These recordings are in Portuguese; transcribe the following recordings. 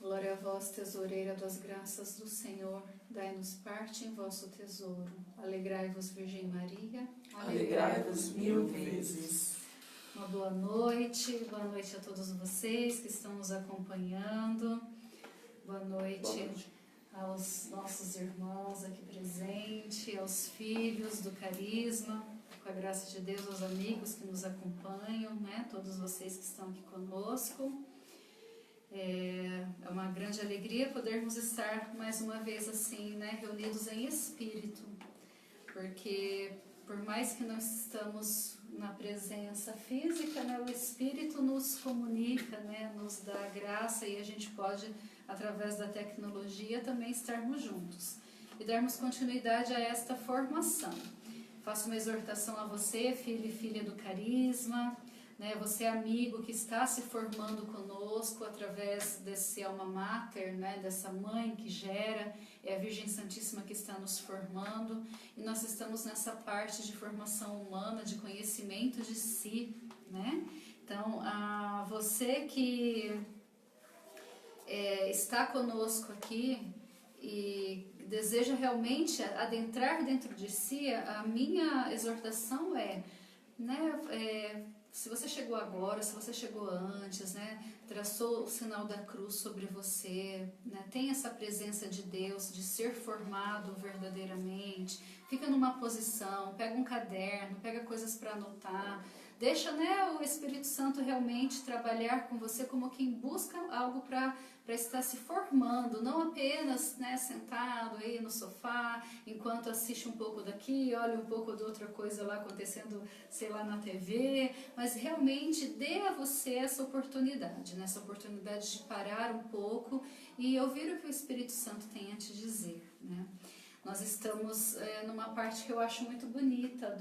Glória a vós, tesoureira das graças do Senhor, dai-nos parte em vosso tesouro. Alegrai-vos, Virgem Maria. Alegrai-vos 1000 vezes. Uma boa noite a todos vocês que estão nos acompanhando. Boa noite aos nossos irmãos aqui presentes, aos filhos do Carisma, com a graça de Deus, aos amigos que nos acompanham, né? Todos vocês que estão aqui conosco. É uma grande alegria podermos estar mais uma vez assim, né, reunidos em espírito, porque por mais que nós estamos na presença física, né, o espírito nos comunica, né, nos dá graça e a gente pode, através da tecnologia, também estarmos juntos e darmos continuidade a esta formação. Faço uma exortação a você, filho e filha do Carisma, né, você amigo que está se formando conosco através desse alma mater, né, dessa mãe que gera, é a Virgem Santíssima que está nos formando, e nós estamos nessa parte de formação humana, de conhecimento de si, né? Então, a você que está conosco aqui e deseja realmente adentrar dentro de si, a minha exortação se você chegou agora, se você chegou antes, né, traçou o sinal da cruz sobre você, né, tem essa presença de Deus, de ser formado verdadeiramente, fica numa posição, pega um caderno, pega coisas para anotar, deixa, né, o Espírito Santo realmente trabalhar com você como quem busca algo para estar se formando, não apenas, né, sentado aí no sofá, enquanto assiste um pouco daqui, olha um pouco de outra coisa lá acontecendo, sei lá, na TV, mas realmente dê a você essa oportunidade, né, essa oportunidade de parar um pouco e ouvir o que o Espírito Santo tem a te dizer, né. Nós estamos numa parte que eu acho muito bonita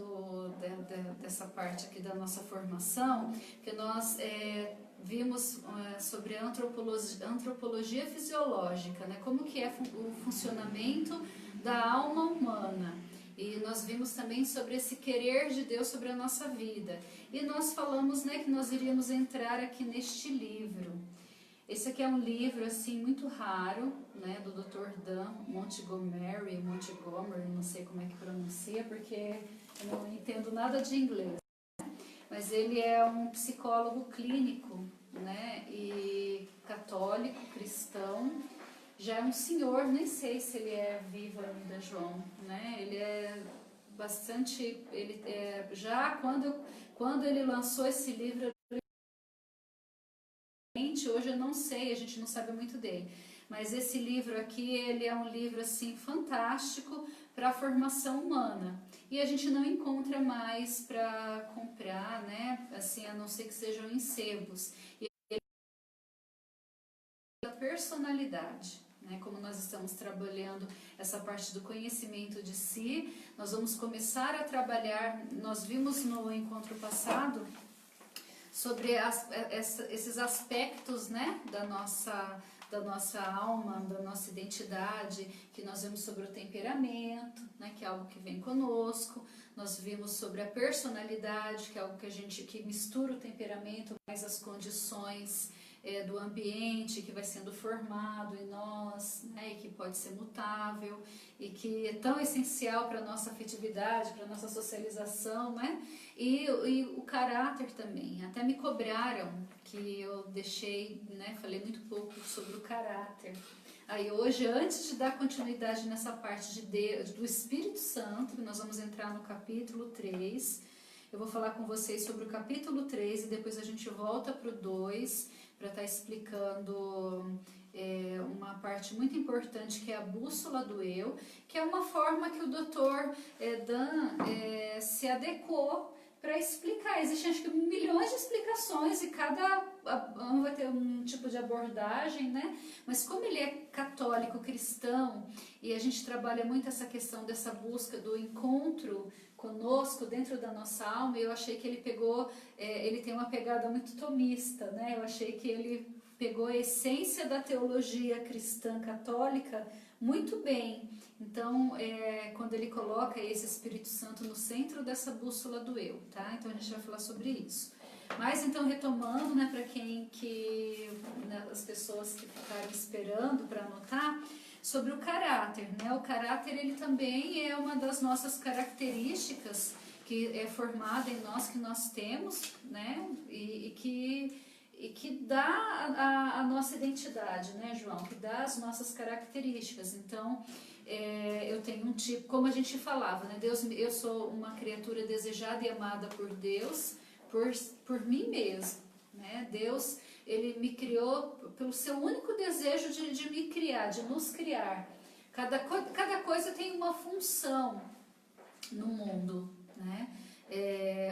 dessa parte aqui da nossa formação, que nós vimos sobre a antropologia fisiológica, né? Como que é o funcionamento da alma humana. E nós vimos também sobre esse querer de Deus sobre a nossa vida. E nós falamos, né, que nós iríamos entrar aqui neste livro. Esse aqui é um livro assim muito raro, né, do Dr. Dan Montgomery, não sei como é que pronuncia, porque eu não entendo nada de inglês. Mas ele é um psicólogo clínico, né, e católico, cristão. Já é um senhor, nem sei se ele é vivo ainda, João, né? Ele é bastante, já quando ele lançou esse livro, hoje eu não sei, a gente não sabe muito dele, mas esse livro aqui, ele é um livro assim fantástico para a formação humana, e a gente não encontra mais para comprar, né, assim, a não ser que sejam em sebos. E a personalidade, né, como nós estamos trabalhando essa parte do conhecimento de si, nós vamos começar a trabalhar, nós vimos no encontro passado sobre esses aspectos, né, da nossa alma, da nossa identidade, que nós vimos sobre o temperamento, né, que é algo que vem conosco. Nós vimos sobre a personalidade, que é algo que mistura o temperamento mais as condições do ambiente que vai sendo formado em nós, né, e que pode ser mutável e que é tão essencial para a nossa afetividade, para a nossa socialização, né? E o caráter também. Até me cobraram que eu deixei, né, falei muito pouco sobre o caráter. Aí hoje, antes de dar continuidade nessa parte de Deus, do Espírito Santo, nós vamos entrar no capítulo 3. Eu vou falar com vocês sobre o capítulo 3 e depois a gente volta para o 2 para estar explicando uma parte muito importante que é a bússola do eu, que é uma forma que o Dr. Dan se adequou para explicar. Existem acho que milhões de explicações e cada um vai ter um tipo de abordagem, né? Mas como ele é católico, cristão, e a gente trabalha muito essa questão dessa busca do encontro conosco dentro da nossa alma, eu achei que ele pegou, ele tem uma pegada muito tomista, né? Eu achei que ele pegou a essência da teologia cristã católica muito bem. Então, quando ele coloca esse Espírito Santo no centro dessa bússola do eu, tá? Então a gente vai falar sobre isso. Mas então, retomando, né, para né, as pessoas que ficaram esperando para anotar, sobre o caráter, né? O caráter, ele também é uma das nossas características que é formada em nós, que nós temos, né? E que dá a nossa identidade, né, João? Que dá as nossas características. Então, eu tenho um tipo, como a gente falava, né? Deus, eu sou uma criatura desejada e amada por Deus, por mim mesmo, né? Deus, ele me criou pelo seu único desejo de me criar, de nos criar. Cada coisa tem uma função no mundo, né?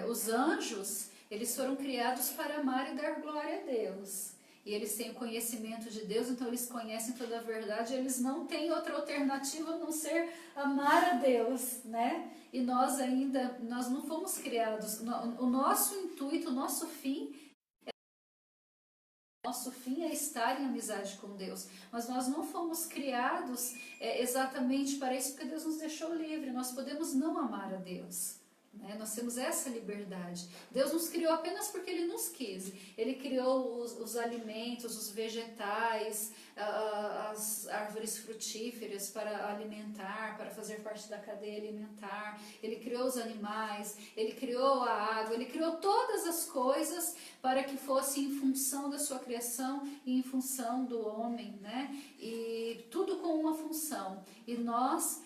Os anjos, eles foram criados para amar e dar glória a Deus. E eles têm o conhecimento de Deus, então eles conhecem toda a verdade, eles não têm outra alternativa a não ser amar a Deus, né? E nós não fomos criados, o nosso intuito, o nosso fim é estar em amizade com Deus, mas nós não fomos criados exatamente para isso, porque Deus nos deixou livre, nós podemos não amar a Deus, né? Nós temos essa liberdade. Deus nos criou apenas porque Ele nos quis. Ele criou os alimentos, os vegetais, as árvores frutíferas para alimentar, para fazer parte da cadeia alimentar. Ele criou os animais, Ele criou a água, Ele criou todas as coisas para que fosse em função da sua criação e em função do homem, né? E tudo com uma função. E nós,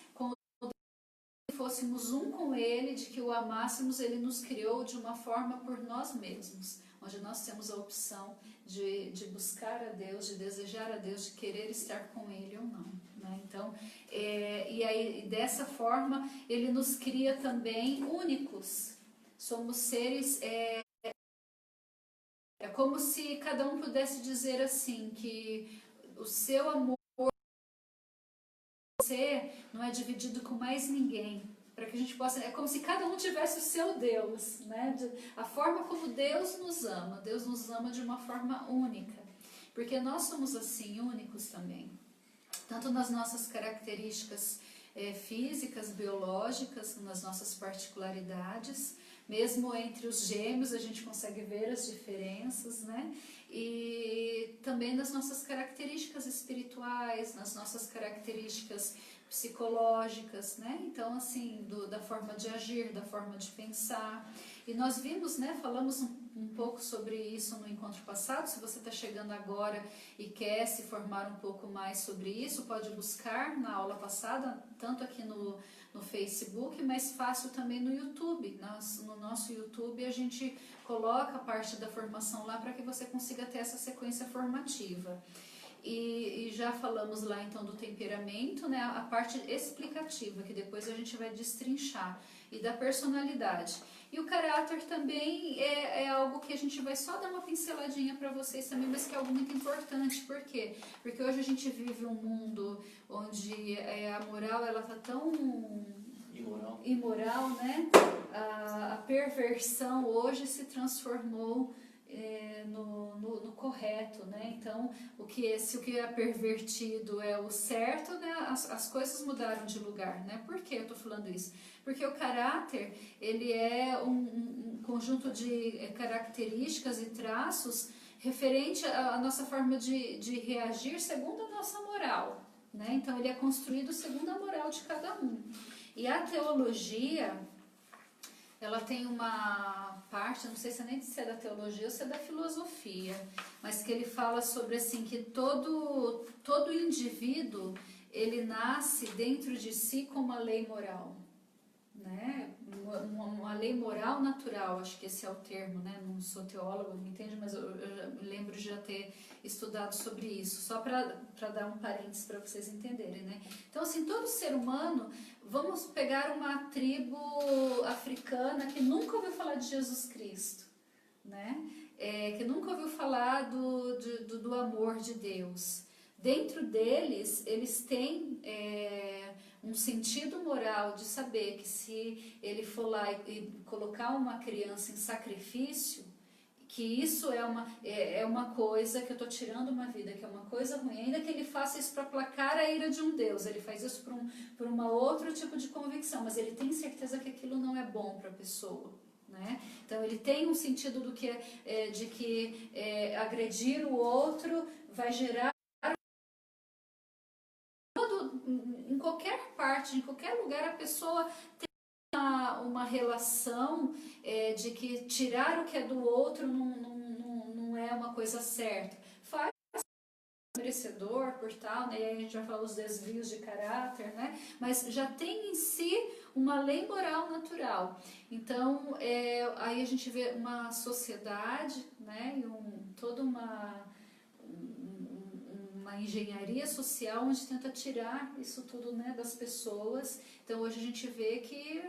fôssemos um com Ele, de que o amássemos, Ele nos criou de uma forma por nós mesmos, onde nós temos a opção de buscar a Deus, de desejar a Deus, de querer estar com Ele ou não, né? Então, e aí dessa forma Ele nos cria também únicos. Somos seres, é como se cada um pudesse dizer assim, que o seu amor você não é dividido com mais ninguém, para que a gente possa, é como se cada um tivesse o seu Deus, né? A forma como Deus nos ama de uma forma única, porque nós somos assim, únicos também, tanto nas nossas características físicas, biológicas, nas nossas particularidades, mesmo entre os gêmeos a gente consegue ver as diferenças, né? E também nas nossas características espirituais, nas nossas características psicológicas, né? Então, assim, da forma de agir, da forma de pensar. E nós vimos, né? Falamos um pouco sobre isso no encontro passado. Se você está chegando agora e quer se formar um pouco mais sobre isso, pode buscar na aula passada, tanto aqui no Facebook, mas fácil também no YouTube. No nosso YouTube a gente coloca a parte da formação lá para que você consiga ter essa sequência formativa. E já falamos lá então do temperamento, né, a parte explicativa, que depois a gente vai destrinchar, e da personalidade. E o caráter também é algo que a gente vai só dar uma pinceladinha para vocês também, mas que é algo muito importante. Por quê? Porque hoje a gente vive um mundo onde a moral ela tá tão imoral, né? A perversão hoje se transformou no correto, né? Então, se o que é pervertido é o certo, né? As coisas mudaram de lugar, né? Por que eu tô falando isso? Porque o caráter, ele é um conjunto de características e traços referente à nossa forma de reagir segundo a nossa moral, né? Então, ele é construído segundo a moral de cada um. E a teologia, ela tem uma parte, não sei se é da teologia ou se é da filosofia, mas que ele fala sobre assim, que todo indivíduo, ele nasce dentro de si com uma lei moral, né? Uma lei moral natural, acho que esse é o termo, né? Não sou teóloga, me entende, mas eu lembro de já ter estudado sobre isso, só para dar um parênteses para vocês entenderem, né? Então, assim, todo ser humano, vamos pegar uma tribo africana que nunca ouviu falar de Jesus Cristo, né? Que nunca ouviu falar do amor de Deus. Dentro deles, eles têm um sentido moral de saber que se ele for lá e colocar uma criança em sacrifício, que isso é uma coisa que eu estou tirando uma vida, que é uma coisa ruim, ainda que ele faça isso para aplacar a ira de um Deus, ele faz isso por uma outro tipo de convicção, mas ele tem certeza que aquilo não é bom para a pessoa, né? né? Então ele tem um sentido de que agredir o outro vai gerar em qualquer parte, em qualquer lugar, a pessoa tem uma relação de que tirar o que é do outro não é uma coisa certa. Faz merecedor por tal, né? E aí a gente vai falar os desvios de caráter, né? Mas já tem em si uma lei moral natural. Então, aí a gente vê uma sociedade, né? E toda uma engenharia social onde tenta tirar isso tudo, né, das pessoas. Então hoje a gente vê que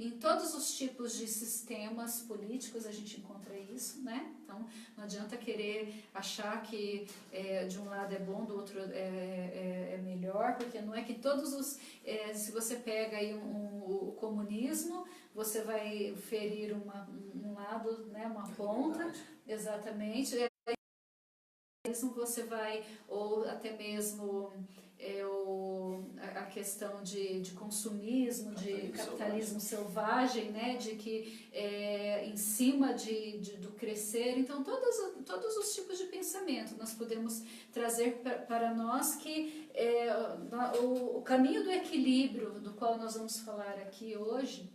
em todos os tipos de sistemas políticos a gente encontra isso, né? Então não adianta querer achar que de um lado é bom, do outro é melhor, porque não é que todos os... se você pega aí o comunismo, você vai ferir um lado, né, uma ponta, exatamente. Você vai, ou até mesmo a questão de consumismo, de capitalismo selvagem, né? De que em cima do crescer, então todos os tipos de pensamento nós podemos trazer para nós que o caminho do equilíbrio, do qual nós vamos falar aqui hoje,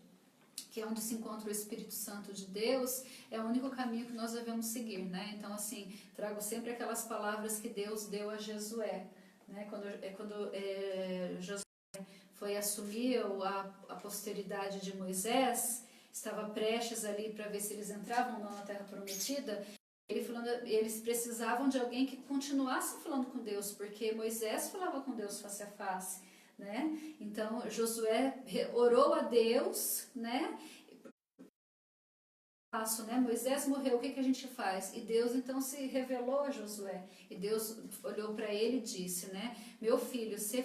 que é onde se encontra o Espírito Santo de Deus, é o único caminho que nós devemos seguir, né? Então, assim, trago sempre aquelas palavras que Deus deu a Josué, né? Quando Josué foi assumir a posteridade de Moisés, estava prestes ali para ver se eles entravam ou não na Terra Prometida, eles precisavam de alguém que continuasse falando com Deus, porque Moisés falava com Deus face a face, né? Então Josué orou a Deus, né? Moisés morreu, o que a gente faz? E Deus então se revelou a Josué, e Deus olhou para ele e disse, né? Meu filho, ser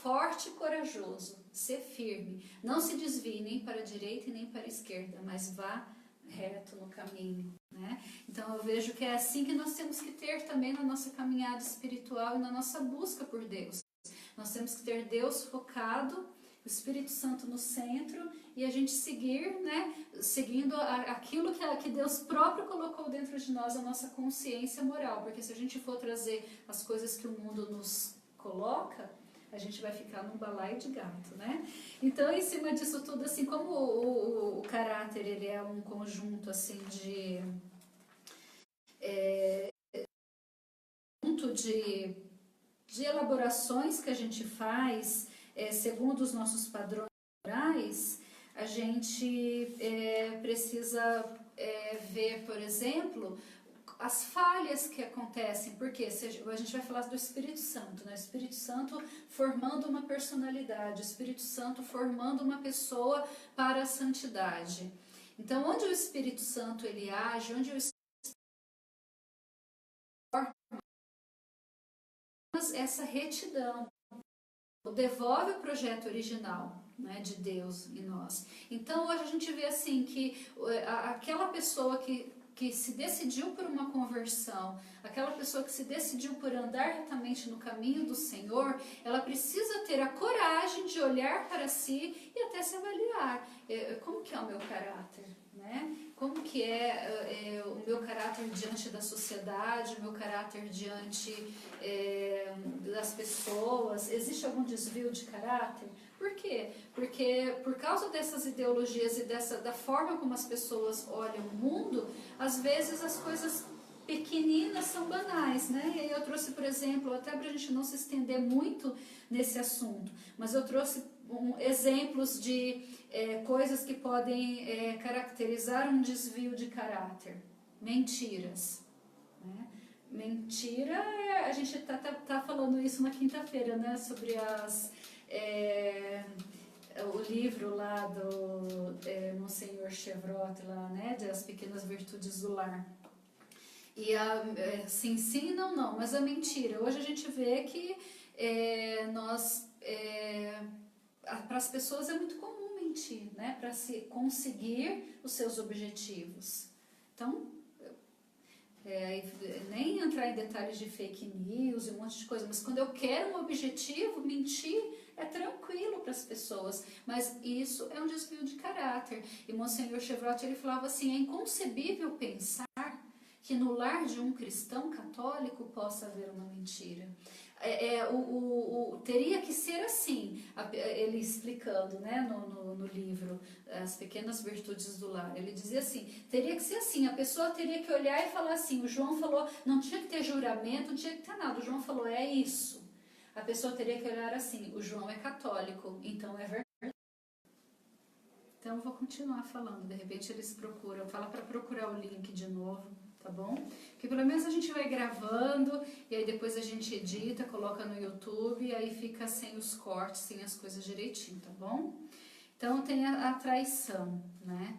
forte e corajoso, ser firme, não se desvie nem para a direita e nem para a esquerda, mas vá reto no caminho, né? Então eu vejo que é assim que nós temos que ter também na nossa caminhada espiritual e na nossa busca por Deus. Nós temos que ter Deus focado, o Espírito Santo no centro, e a gente seguir, né, seguindo aquilo que Deus próprio colocou dentro de nós, a nossa consciência moral, porque se a gente for trazer as coisas que o mundo nos coloca, a gente vai ficar num balaio de gato, né? Então, em cima disso tudo, assim, como o caráter, ele é um conjunto, assim, de elaborações que a gente faz segundo os nossos padrões morais, a gente precisa ver, por exemplo, as falhas que acontecem, porque a gente vai falar do Espírito Santo, né? O Espírito Santo formando uma personalidade, o Espírito Santo formando uma pessoa para a santidade. Então, onde o Espírito Santo ele age, onde o essa retidão devolve o projeto original, né, de Deus em nós. Então hoje a gente vê assim que aquela pessoa que se decidiu por uma conversão, aquela pessoa que se decidiu por andar retamente no caminho do Senhor, ela precisa ter a coragem de olhar para si e até se avaliar. Como que é o meu caráter? Né? Como que é o meu caráter diante da sociedade, o meu caráter diante das pessoas? Existe algum desvio de caráter? Por quê? Porque por causa dessas ideologias e da forma como as pessoas olham o mundo, às vezes as coisas pequeninas são banais, né? E aí eu trouxe, por exemplo, até para a gente não se estender muito nesse assunto, mas eu trouxe exemplos de coisas que podem caracterizar um desvio de caráter. Mentiras. Né? Mentira, a gente tá falando isso na quinta-feira, né? Sobre o livro lá do Monsenhor Chevrolet, lá, né? Das pequenas virtudes do lar. E sim, sim, não, mas a mentira. Hoje a gente vê que para as pessoas é muito comum mentir, né? Para se conseguir os seus objetivos. Então, nem entrar em detalhes de fake news e um monte de coisa, mas quando eu quero um objetivo, mentir é tranquilo para as pessoas, mas isso é um desvio de caráter. E Monsenhor Chevrolet, ele falava assim, é inconcebível pensar que no lar de um cristão católico possa haver uma mentira. Teria que ser assim, ele explicando, né, no livro As Pequenas Virtudes do Lar, ele dizia assim, teria que ser assim, a pessoa teria que olhar e falar assim, o João falou, não tinha que ter juramento, não tinha que ter nada, o João falou, é isso. A pessoa teria que olhar assim, o João é católico, então é verdade. Então eu vou continuar falando, de repente eles procuram, fala para procurar o link de novo, tá bom? Porque pelo menos a gente vai gravando e aí depois a gente edita, coloca no YouTube e aí fica sem os cortes, sem as coisas direitinho, tá bom? Então tem a traição, né?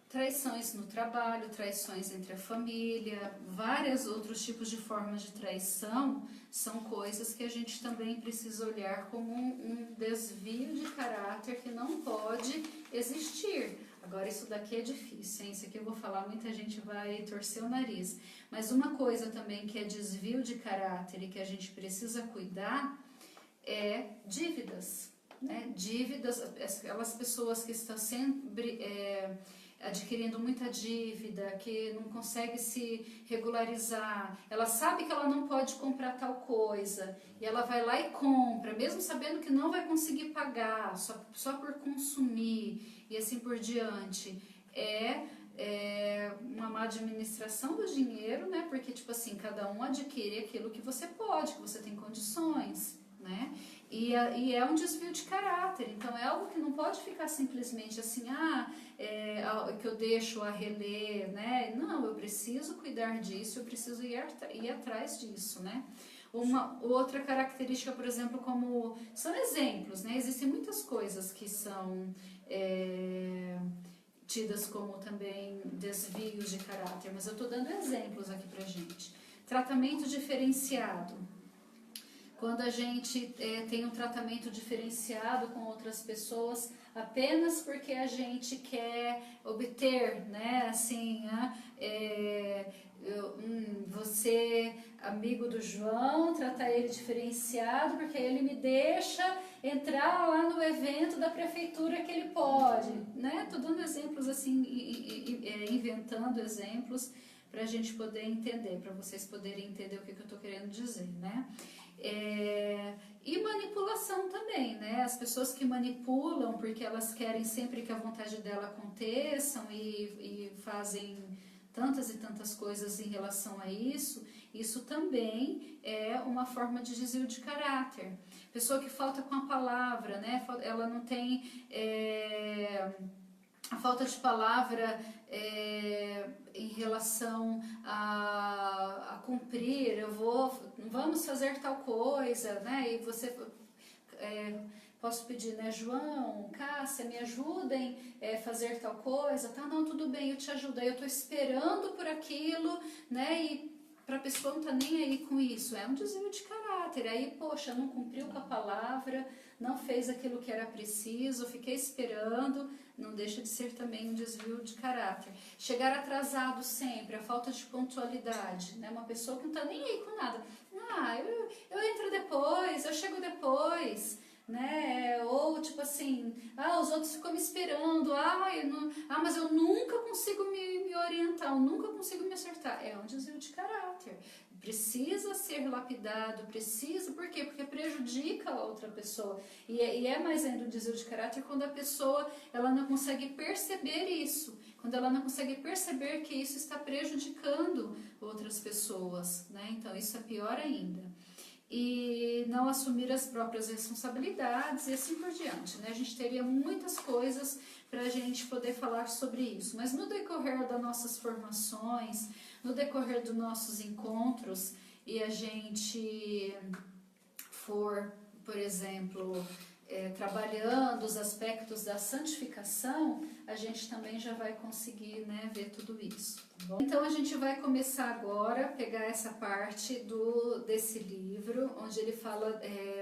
Traições no trabalho, traições entre a família, vários outros tipos de formas de traição são coisas que a gente também precisa olhar como um desvio de caráter que não pode existir. Agora isso daqui é difícil, hein? Isso aqui eu vou falar, muita gente vai torcer o nariz. Mas uma coisa também que é desvio de caráter e que a gente precisa cuidar é dívidas, né? Dívidas, aquelas pessoas que estão sempre adquirindo muita dívida, que não consegue se regularizar, ela sabe que ela não pode comprar tal coisa, e ela vai lá e compra, mesmo sabendo que não vai conseguir pagar, só por consumir, e assim por diante. Uma má administração do dinheiro, né? Porque, tipo assim, cada um adquire aquilo que você pode, que você tem condições, né? E é um desvio de caráter, então é algo que não pode ficar simplesmente assim, que eu deixo a reler, né? Não, eu preciso cuidar disso, eu preciso ir atrás disso, né? Uma outra característica, por exemplo, como são exemplos, né? Existem muitas coisas que são tidas como também desvios de caráter, mas eu estou dando exemplos aqui pra gente. Tratamento diferenciado. Quando a gente tem um tratamento diferenciado com outras pessoas apenas porque a gente quer obter, né, assim, você, amigo do João, tratar ele diferenciado porque ele me deixa entrar lá no evento da prefeitura que ele pode, né? Tô dando exemplos assim, inventando exemplos para a gente poder entender, para vocês poderem entender o que eu tô querendo dizer, né? E manipulação também, né? As pessoas que manipulam porque elas querem sempre que a vontade dela aconteçam e fazem tantas e tantas coisas em relação a isso, isso também é uma forma de desvio de caráter. Pessoa que falta com a palavra, né? Ela não tem a falta de palavra em relação a cumprir, vamos fazer tal coisa, né? E você, posso pedir, né, João, Cássia, me ajudem a fazer tal coisa, tá? Não, tudo bem, eu te ajudo, aí eu tô esperando por aquilo, né? E para a pessoa não tá nem aí com isso, é um desvio de caráter, aí, poxa, não cumpriu com a palavra, não fez aquilo que era preciso, fiquei esperando, não deixa de ser também um desvio de caráter. Chegar atrasado sempre, a falta de pontualidade, né? Uma pessoa que não tá nem aí com nada, eu entro depois, eu chego depois, né? Ou tipo assim, os outros ficam me esperando, mas eu nunca consigo me orientar, eu nunca consigo me acertar. É um desvio de caráter. Precisa ser lapidado, por quê? Porque prejudica a outra pessoa. E é mais ainda um desvio de caráter quando a pessoa ela não consegue perceber isso, quando ela não consegue perceber que isso está prejudicando outras pessoas, né? Então isso é pior ainda. E não assumir as próprias responsabilidades e assim por diante, né? A gente teria muitas coisas para a gente poder falar sobre isso, mas no decorrer das nossas formações, no decorrer dos nossos encontros, e a gente for, por exemplo, trabalhando os aspectos da santificação, a gente também já vai conseguir, né, ver tudo isso. Tá bom? Então a gente vai começar agora a pegar essa parte desse livro, onde ele fala,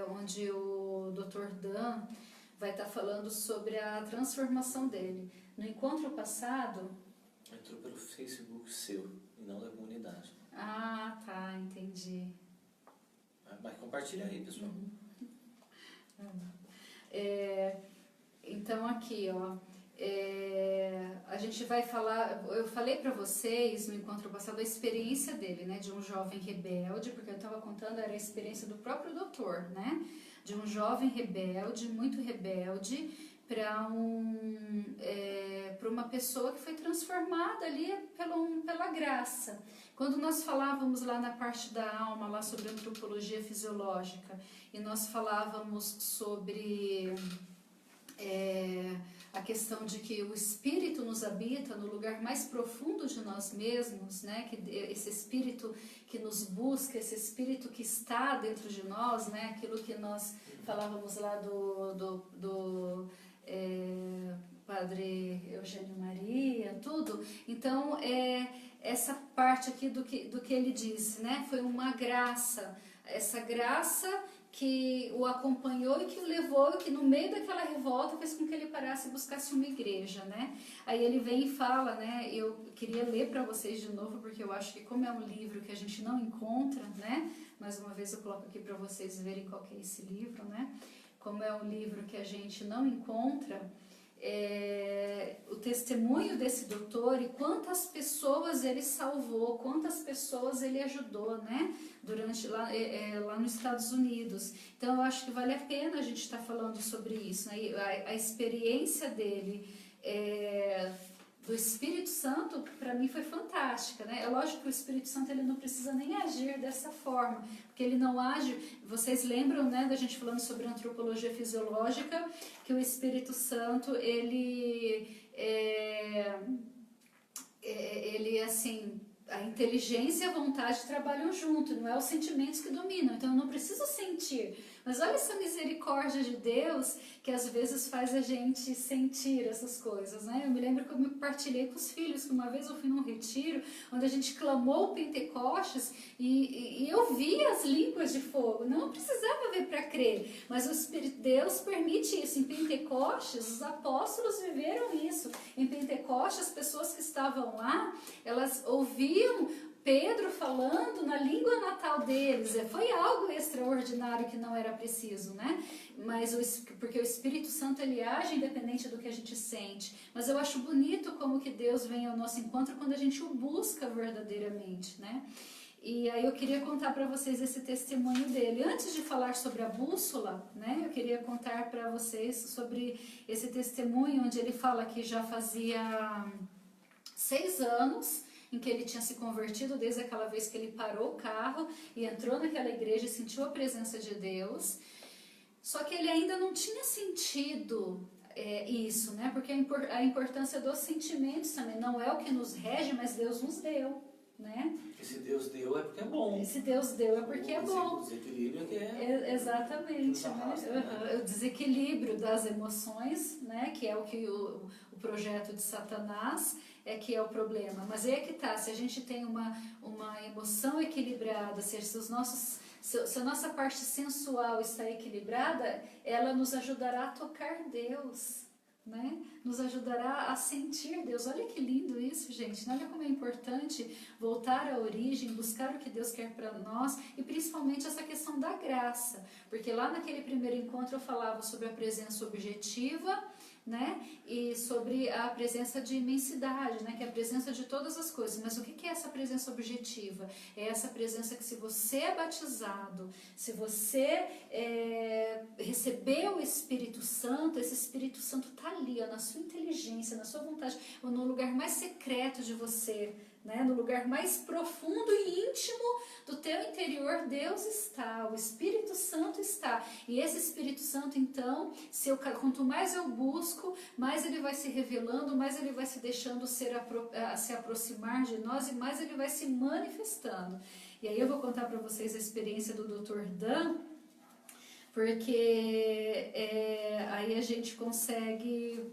onde o Dr. Dan vai estar falando sobre a transformação dele. No encontro passado... Entrou pelo Facebook seu, e não da comunidade. Ah, tá, entendi. Mas compartilha aí, pessoal. Então aqui, ó, a gente vai falar, eu falei para vocês no encontro passado a experiência dele, né, de um jovem rebelde, porque eu estava contando, era a experiência do próprio doutor, né, de um jovem rebelde, muito rebelde, para uma pessoa que foi transformada ali pela graça. Quando nós falávamos lá na parte da alma, lá sobre antropologia fisiológica, e nós falávamos sobre a questão de que o espírito nos habita no lugar mais profundo de nós mesmos, né? Que esse espírito que nos busca, esse espírito que está dentro de nós, né? Aquilo que nós falávamos lá do Padre Eugênio Maria, tudo. Então, essa parte aqui do que ele disse, né? Foi uma graça, essa graça que o acompanhou e que o levou, que no meio daquela revolta fez com que ele parasse e buscasse uma igreja, né? Aí ele vem e fala, né? Eu queria ler para vocês de novo, porque eu acho que como é um livro que a gente não encontra, né? Mais uma vez eu coloco aqui para vocês verem qual que é esse livro, né? Como é um livro que a gente não encontra, o testemunho desse doutor e quantas pessoas ele salvou, quantas pessoas ele ajudou, né? Durante lá nos Estados Unidos. Então eu acho que vale a pena a gente estar falando sobre isso, né? A experiência dele do Espírito Santo, para mim, foi fantástica, né? É lógico que o Espírito Santo ele não precisa nem agir dessa forma, porque ele não age. Vocês lembram, né, da gente falando sobre antropologia fisiológica, que o Espírito Santo ele assim, a inteligência e a vontade trabalham junto, não é os sentimentos que dominam, então eu não preciso sentir. Mas olha essa misericórdia de Deus que às vezes faz a gente sentir essas coisas, né? Eu me lembro que eu me partilhei com os filhos, que uma vez eu fui num retiro onde a gente clamou o Pentecostes e eu vi as línguas de fogo. Não precisava ver para crer, mas o Espírito de Deus permite isso. Em Pentecostes, os apóstolos viveram isso. Em Pentecostes, as pessoas que estavam lá, elas ouviam Pedro falando na língua natal deles. Foi algo extraordinário que não era preciso, né? Porque o Espírito Santo ele age independente do que a gente sente. Mas eu acho bonito como que Deus vem ao nosso encontro quando a gente o busca verdadeiramente, né? E aí eu queria contar para vocês esse testemunho dele. Antes de falar sobre a bússola, né? Eu queria contar para vocês sobre esse testemunho onde ele fala que já fazia 6 anos em que ele tinha se convertido, desde aquela vez que ele parou o carro e entrou naquela igreja e sentiu a presença de Deus. Só que ele ainda não tinha sentido isso, né? Porque a importância dos sentimentos também não é o que nos rege, mas Deus nos deu, né? Porque se Deus deu é porque é bom. Se Deus deu é porque é bom. O desequilíbrio é que é... Exatamente, arrasta, né? O desequilíbrio das emoções, né? Que é o que o projeto de Satanás que é o problema. Mas aí é que tá, se a gente tem uma emoção equilibrada, se a nossa parte sensual está equilibrada, ela nos ajudará a tocar Deus, né? Nos ajudará a sentir Deus. Olha que lindo isso, gente. Olha como é importante voltar à origem, buscar o que Deus quer para nós e principalmente essa questão da graça. Porque lá naquele primeiro encontro eu falava sobre a presença objetiva, né? E sobre a presença de imensidade, né? Que é a presença de todas as coisas. Mas o que é essa presença objetiva? É essa presença que se você é batizado, se você recebeu o Espírito Santo, esse Espírito Santo está ali, ó, na sua inteligência, na sua vontade, ou no lugar mais secreto de você, né? No lugar mais profundo e íntimo do teu interior, Deus está, o Espírito Santo está. E esse Espírito Santo, então, quanto mais eu busco, mais ele vai se revelando, mais ele vai se deixando se aproximar de nós e mais ele vai se manifestando. E aí eu vou contar para vocês a experiência do Dr. Dan, porque aí a gente consegue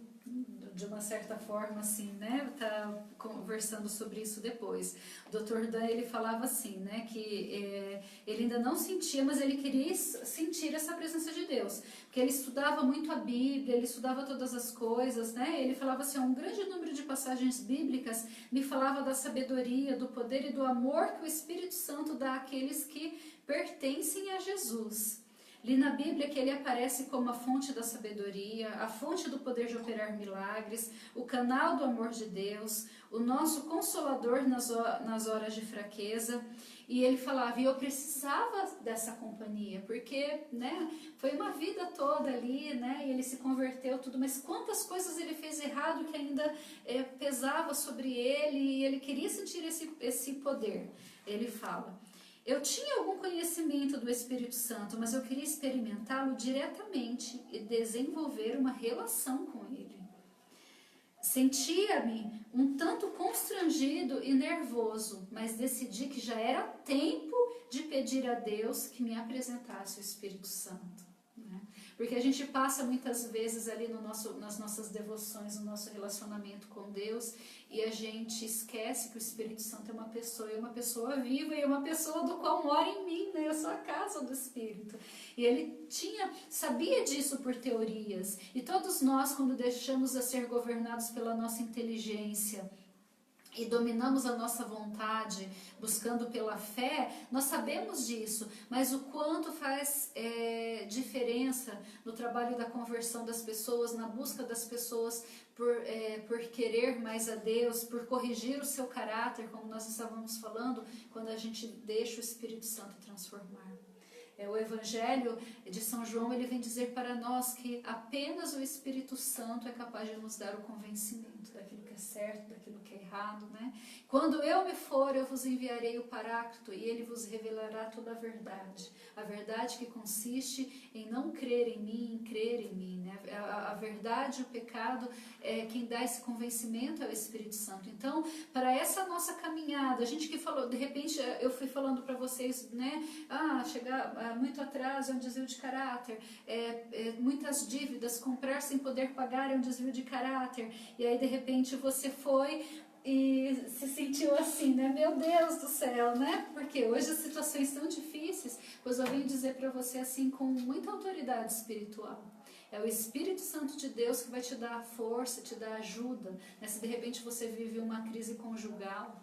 de uma certa forma, assim, né, tá conversando sobre isso depois. O Dr. Dan, ele falava assim, né, que ele ainda não sentia, mas ele queria sentir essa presença de Deus, porque ele estudava muito a Bíblia, ele estudava todas as coisas, né, ele falava assim, um grande número de passagens bíblicas me falava da sabedoria, do poder e do amor que o Espírito Santo dá àqueles que pertencem a Jesus. Li na Bíblia que ele aparece como a fonte da sabedoria, a fonte do poder de operar milagres, o canal do amor de Deus, o nosso consolador nas horas de fraqueza. E ele falava, e eu precisava dessa companhia, porque, né, foi uma vida toda ali, né, e ele se converteu, tudo, mas quantas coisas ele fez errado que ainda pesava sobre ele, e ele queria sentir esse poder. Ele fala, eu tinha algum conhecimento do Espírito Santo, mas eu queria experimentá-lo diretamente e desenvolver uma relação com ele. Sentia-me um tanto constrangido e nervoso, mas decidi que já era tempo de pedir a Deus que me apresentasse o Espírito Santo. Né? Porque a gente passa muitas vezes ali nas nossas devoções, no nosso relacionamento com Deus, e a gente esquece que o Espírito Santo é uma pessoa, é uma pessoa viva, e é uma pessoa do qual mora em mim, né? Eu sou a casa do Espírito. E ele sabia disso por teorias. E todos nós, quando deixamos a ser governados pela nossa inteligência, e dominamos a nossa vontade, buscando pela fé, nós sabemos disso, mas o quanto faz diferença no trabalho da conversão das pessoas, na busca das pessoas por querer mais a Deus, por corrigir o seu caráter, como nós estávamos falando, quando a gente deixa o Espírito Santo transformar. O Evangelho de São João, ele vem dizer para nós que apenas o Espírito Santo é capaz de nos dar o convencimento daquilo que é certo, daquilo que é errado, né? Quando eu me for, eu vos enviarei o Paráclito e ele vos revelará toda a verdade que consiste em não crer em mim, em crer em mim, né? A verdade, o pecado, quem dá esse convencimento é o Espírito Santo. Então, para essa nossa caminhada, a gente que falou, de repente eu fui falando para vocês, né? Chegar muito atraso é um desvio de caráter, muitas dívidas, comprar sem poder pagar é um desvio de caráter, e aí de repente você foi e se sentiu assim, né? Meu Deus do céu, né? Porque hoje as situações são difíceis, pois eu venho dizer para você assim com muita autoridade espiritual. É o Espírito Santo de Deus que vai te dar força, te dar ajuda, né? Se de repente você vive uma crise conjugal,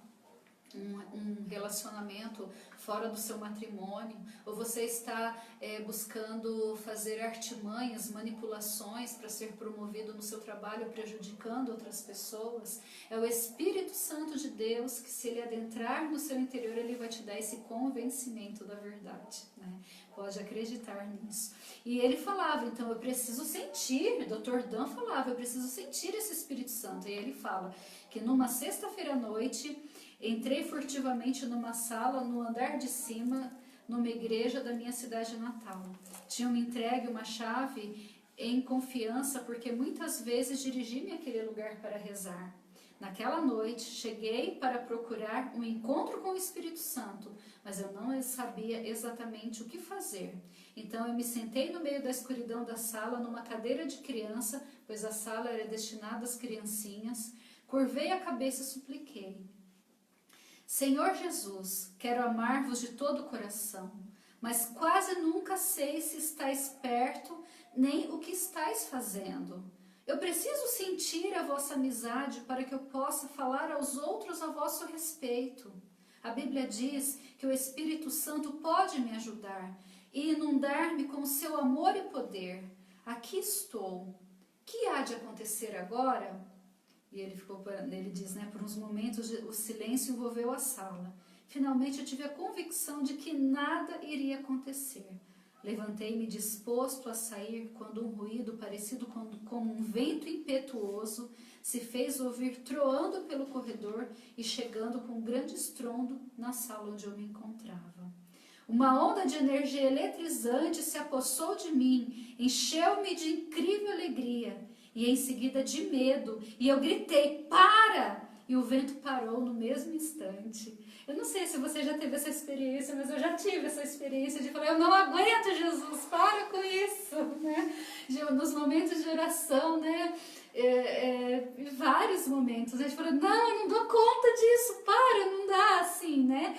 um relacionamento fora do seu matrimônio, ou você está buscando fazer artimanhas, manipulações para ser promovido no seu trabalho, prejudicando outras pessoas, é o Espírito Santo de Deus que, se ele adentrar no seu interior, ele vai te dar esse convencimento da verdade, né? Pode acreditar nisso. E ele falava, então eu preciso sentir, o Dr. Dan falava, eu preciso sentir esse Espírito Santo. E ele fala que numa sexta-feira à noite, entrei furtivamente numa sala no andar de cima, numa igreja da minha cidade natal. Tinham me entregue uma chave em confiança, porque muitas vezes dirigi-me àquele lugar para rezar. Naquela noite, cheguei para procurar um encontro com o Espírito Santo, mas eu não sabia exatamente o que fazer. Então eu me sentei no meio da escuridão da sala, numa cadeira de criança, pois a sala era destinada às criancinhas. Curvei a cabeça e supliquei: Senhor Jesus, quero amar-vos de todo o coração, mas quase nunca sei se estáis perto, nem o que estáis fazendo. Eu preciso sentir a vossa amizade para que eu possa falar aos outros a vosso respeito. A Bíblia diz que o Espírito Santo pode me ajudar e inundar-me com o seu amor e poder. Aqui estou. Que há de acontecer agora? E ele diz, né, por uns momentos o silêncio envolveu a sala. Finalmente eu tive a convicção de que nada iria acontecer. Levantei-me disposto a sair quando um ruído parecido como um vento impetuoso se fez ouvir troando pelo corredor e chegando com um grande estrondo na sala onde eu me encontrava. Uma onda de energia eletrizante se apossou de mim, encheu-me de incrível alegria e em seguida de medo, e eu gritei: para! e o vento parou no mesmo instante. Eu não sei se você já teve essa experiência, mas eu já tive essa experiência de falar, eu não aguento, Jesus, para com isso, né? Nos momentos de oração, né? Vários momentos, a gente fala, não, eu não dou conta disso, para, não dá, assim, né?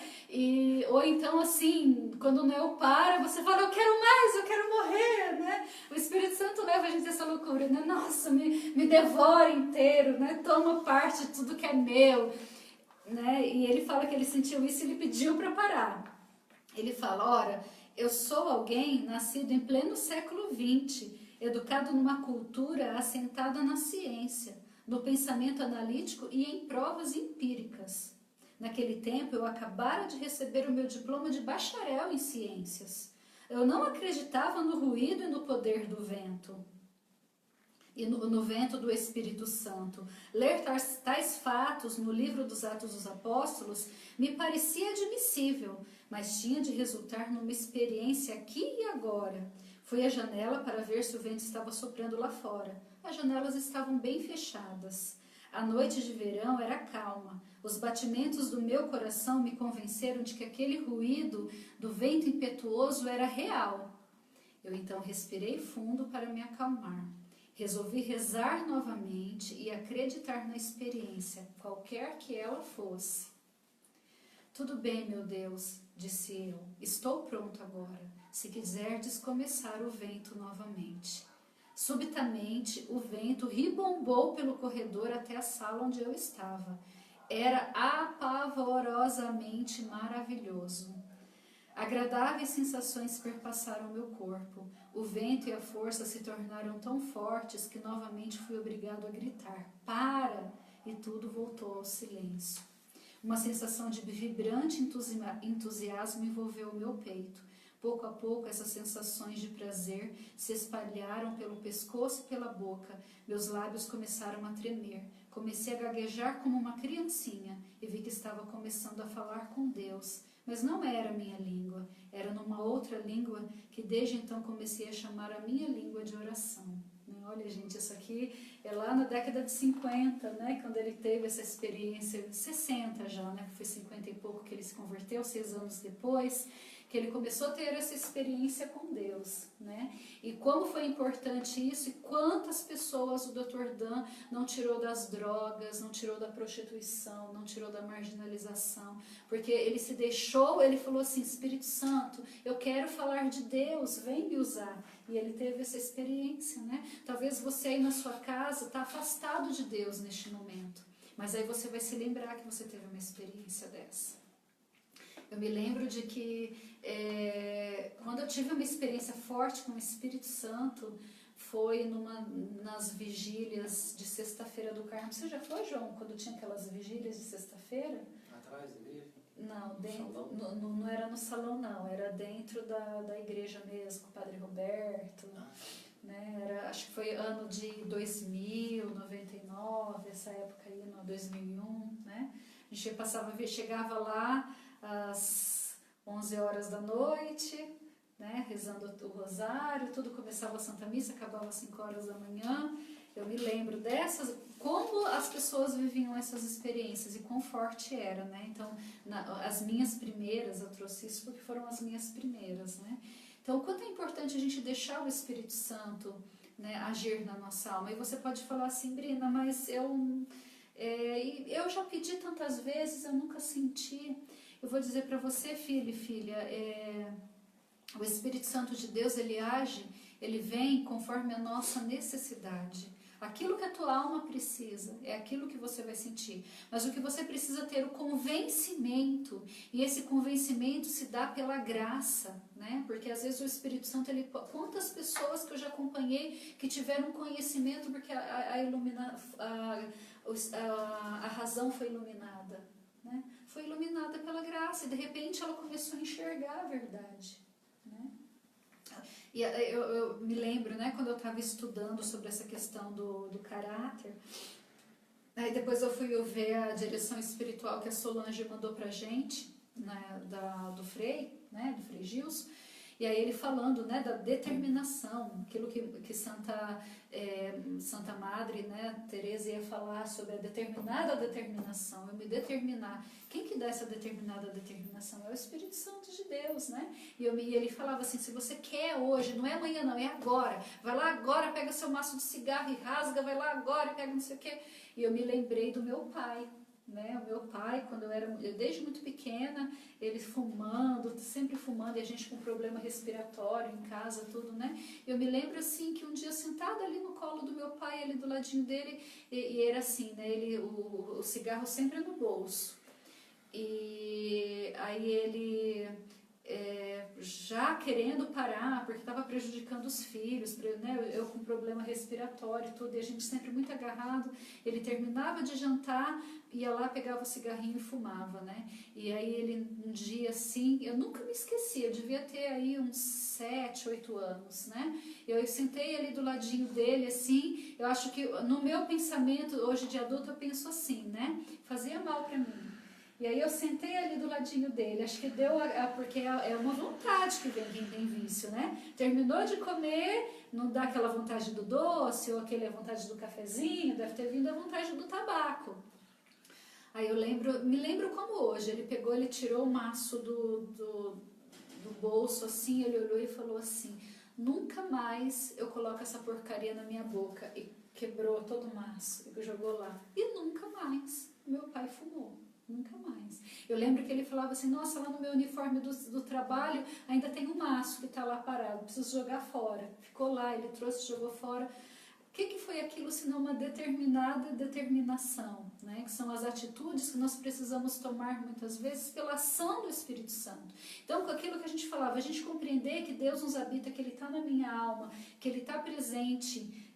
Ou então, assim, quando o Neo para, você fala, eu quero mais, eu quero morrer, né? O Espírito Santo leva a gente a essa loucura, né? Nossa, me devora inteiro, né? Toma parte de tudo que é meu, né? E ele fala que ele sentiu isso e ele pediu para parar. Ele fala, ora, eu sou alguém nascido em pleno século XX, educado numa cultura assentada na ciência, no pensamento analítico e em provas empíricas. Naquele tempo, eu acabara de receber o meu diploma de bacharel em ciências. Eu não acreditava no ruído e no poder do vento. E no vento do Espírito Santo. Ler tais fatos no livro dos Atos dos Apóstolos me parecia admissível, mas tinha de resultar numa experiência aqui e agora. Fui à janela para ver se o vento estava soprando lá fora. As janelas estavam bem fechadas. A noite de verão era calma. Os batimentos do meu coração me convenceram de que aquele ruído do vento impetuoso era real. Eu então respirei fundo para me acalmar. Resolvi rezar novamente e acreditar na experiência, qualquer que ela fosse. Tudo bem, meu Deus, disse eu. Estou pronto agora, se quiserdes começar o vento novamente. Subitamente, o vento ribombou pelo corredor até a sala onde eu estava. Era apavorosamente maravilhoso. Agradáveis sensações perpassaram meu corpo. O vento e a força se tornaram tão fortes que novamente fui obrigado a gritar, para! E tudo voltou ao silêncio. Uma sensação de vibrante entusiasmo envolveu o meu peito. Pouco a pouco, essas sensações de prazer se espalharam pelo pescoço e pela boca. Meus lábios começaram a tremer. Comecei a gaguejar como uma criancinha e vi que estava começando a falar com Deus. Mas não era a minha língua, era numa outra língua que desde então comecei a chamar a minha língua de oração. Olha, gente, isso aqui é lá na década de 50, né, quando ele teve essa experiência, 60 já, né, foi 50 e pouco que ele se converteu, 6 anos depois, que ele começou a ter essa experiência com Deus, né? E como foi importante isso e quantas pessoas o Dr. Dan não tirou das drogas, não tirou da prostituição, não tirou da marginalização, porque ele se deixou, ele falou assim, Espírito Santo, eu quero falar de Deus, vem me usar. E ele teve essa experiência, né? Talvez você aí na sua casa está afastado de Deus neste momento, mas aí você vai se lembrar que você teve uma experiência dessa. Eu me lembro de que quando eu tive uma experiência forte com o Espírito Santo, foi nas vigílias de Sexta-feira do Carmo. Você já foi, João, quando tinha aquelas vigílias de sexta-feira? Atrás da igreja? Não, não era no salão, não. Era dentro da igreja mesmo, com o Padre Roberto. Né? Acho que foi ano de 2000, 99, essa época aí, no 2001. Né? A gente chegava lá às 11 horas da noite, né, rezando o rosário, tudo começava a Santa Missa, acabava às 5 horas da manhã. Eu me lembro dessas, como as pessoas viviam essas experiências e quão forte era, né? Então, as minhas primeiras, eu trouxe isso porque foram as minhas primeiras, né? Então, o quanto é importante a gente deixar o Espírito Santo, né, agir na nossa alma. E você pode falar assim, Brina, mas eu já pedi tantas vezes, eu nunca senti. Eu vou dizer para você, filho e filha, o Espírito Santo de Deus, ele age, ele vem conforme a nossa necessidade. Aquilo que a tua alma precisa, é aquilo que você vai sentir. Mas o que você precisa ter o convencimento, e esse convencimento se dá pela graça, né? Porque às vezes o Espírito Santo, quantas pessoas que eu já acompanhei que tiveram conhecimento porque a razão foi iluminada, né? Foi iluminada pela graça e de repente ela começou a enxergar a verdade, né? E eu me lembro, né, quando eu estava estudando sobre essa questão do caráter, aí depois eu fui ver a direção espiritual que a Solange mandou pra gente, né, do Frei, né, do Frei Gilson, E aí ele falando, né, da determinação, aquilo que Santa Madre, né, Teresa ia falar sobre a determinada determinação, eu me determinar. Quem que dá essa determinada determinação? É o Espírito Santo de Deus, né? E ele falava assim, se você quer hoje, não é amanhã não, é agora. Vai lá agora, pega seu maço de cigarro e rasga, vai lá agora e pega não sei o quê. E eu me lembrei do meu pai. Né? O meu pai, quando eu desde muito pequena, ele fumando, sempre fumando, e a gente com problema respiratório em casa, tudo, né? Eu me lembro assim que um dia sentada ali no colo do meu pai, ali do ladinho dele, e era assim, né? O cigarro sempre no bolso. E aí ele já querendo parar, porque estava prejudicando os filhos, né? Eu com problema respiratório e tudo, e a gente sempre muito agarrado. Ele terminava de jantar, ia lá, pegava o cigarrinho e fumava, né? E aí ele, um dia assim, eu nunca me esqueci, eu devia ter aí uns 7, 8 anos, né? Eu sentei ali do ladinho dele, assim, eu acho que no meu pensamento, hoje de adulto, eu penso assim, né? Fazia mal para mim. E aí eu sentei ali do ladinho dele, acho que deu, porque é uma vontade que vem quem tem vício, né? Terminou de comer, não dá aquela vontade do doce, ou aquela vontade do cafezinho, deve ter vindo a vontade do tabaco. Aí eu me lembro como hoje, ele tirou o maço do bolso assim, ele olhou e falou assim, nunca mais eu coloco essa porcaria na minha boca, e quebrou todo o maço, e jogou lá. E nunca mais meu pai fumou. Nunca mais. Eu lembro que ele falava assim, nossa, lá no meu uniforme do trabalho ainda tem um maço que está lá parado, preciso jogar fora. Ficou lá, ele trouxe e jogou fora. O que foi aquilo senão uma determinada determinação, né? Que são as atitudes que nós precisamos tomar muitas vezes pela ação do Espírito Santo. Então, com aquilo que a gente falava, a gente compreender que Deus nos habita, que Ele está na minha alma, que Ele está presente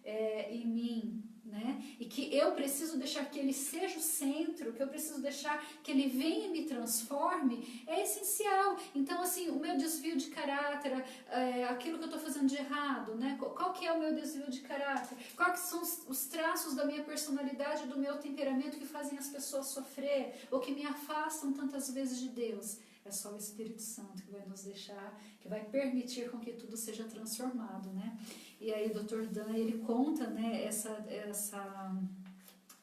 em mim, né? E que eu preciso deixar que Ele seja o centro, que eu preciso deixar que Ele venha e me transforme, é essencial. Então, assim, o meu desvio de caráter, aquilo que eu estou fazendo de errado, né? Qual que é o meu desvio de caráter? Quais são os traços da minha personalidade, do meu temperamento que fazem as pessoas sofrer ou que me afastam tantas vezes de Deus? É só o Espírito Santo que vai nos deixar, que vai permitir com que tudo seja transformado, né? E aí o Dr. Dan, ele conta, né,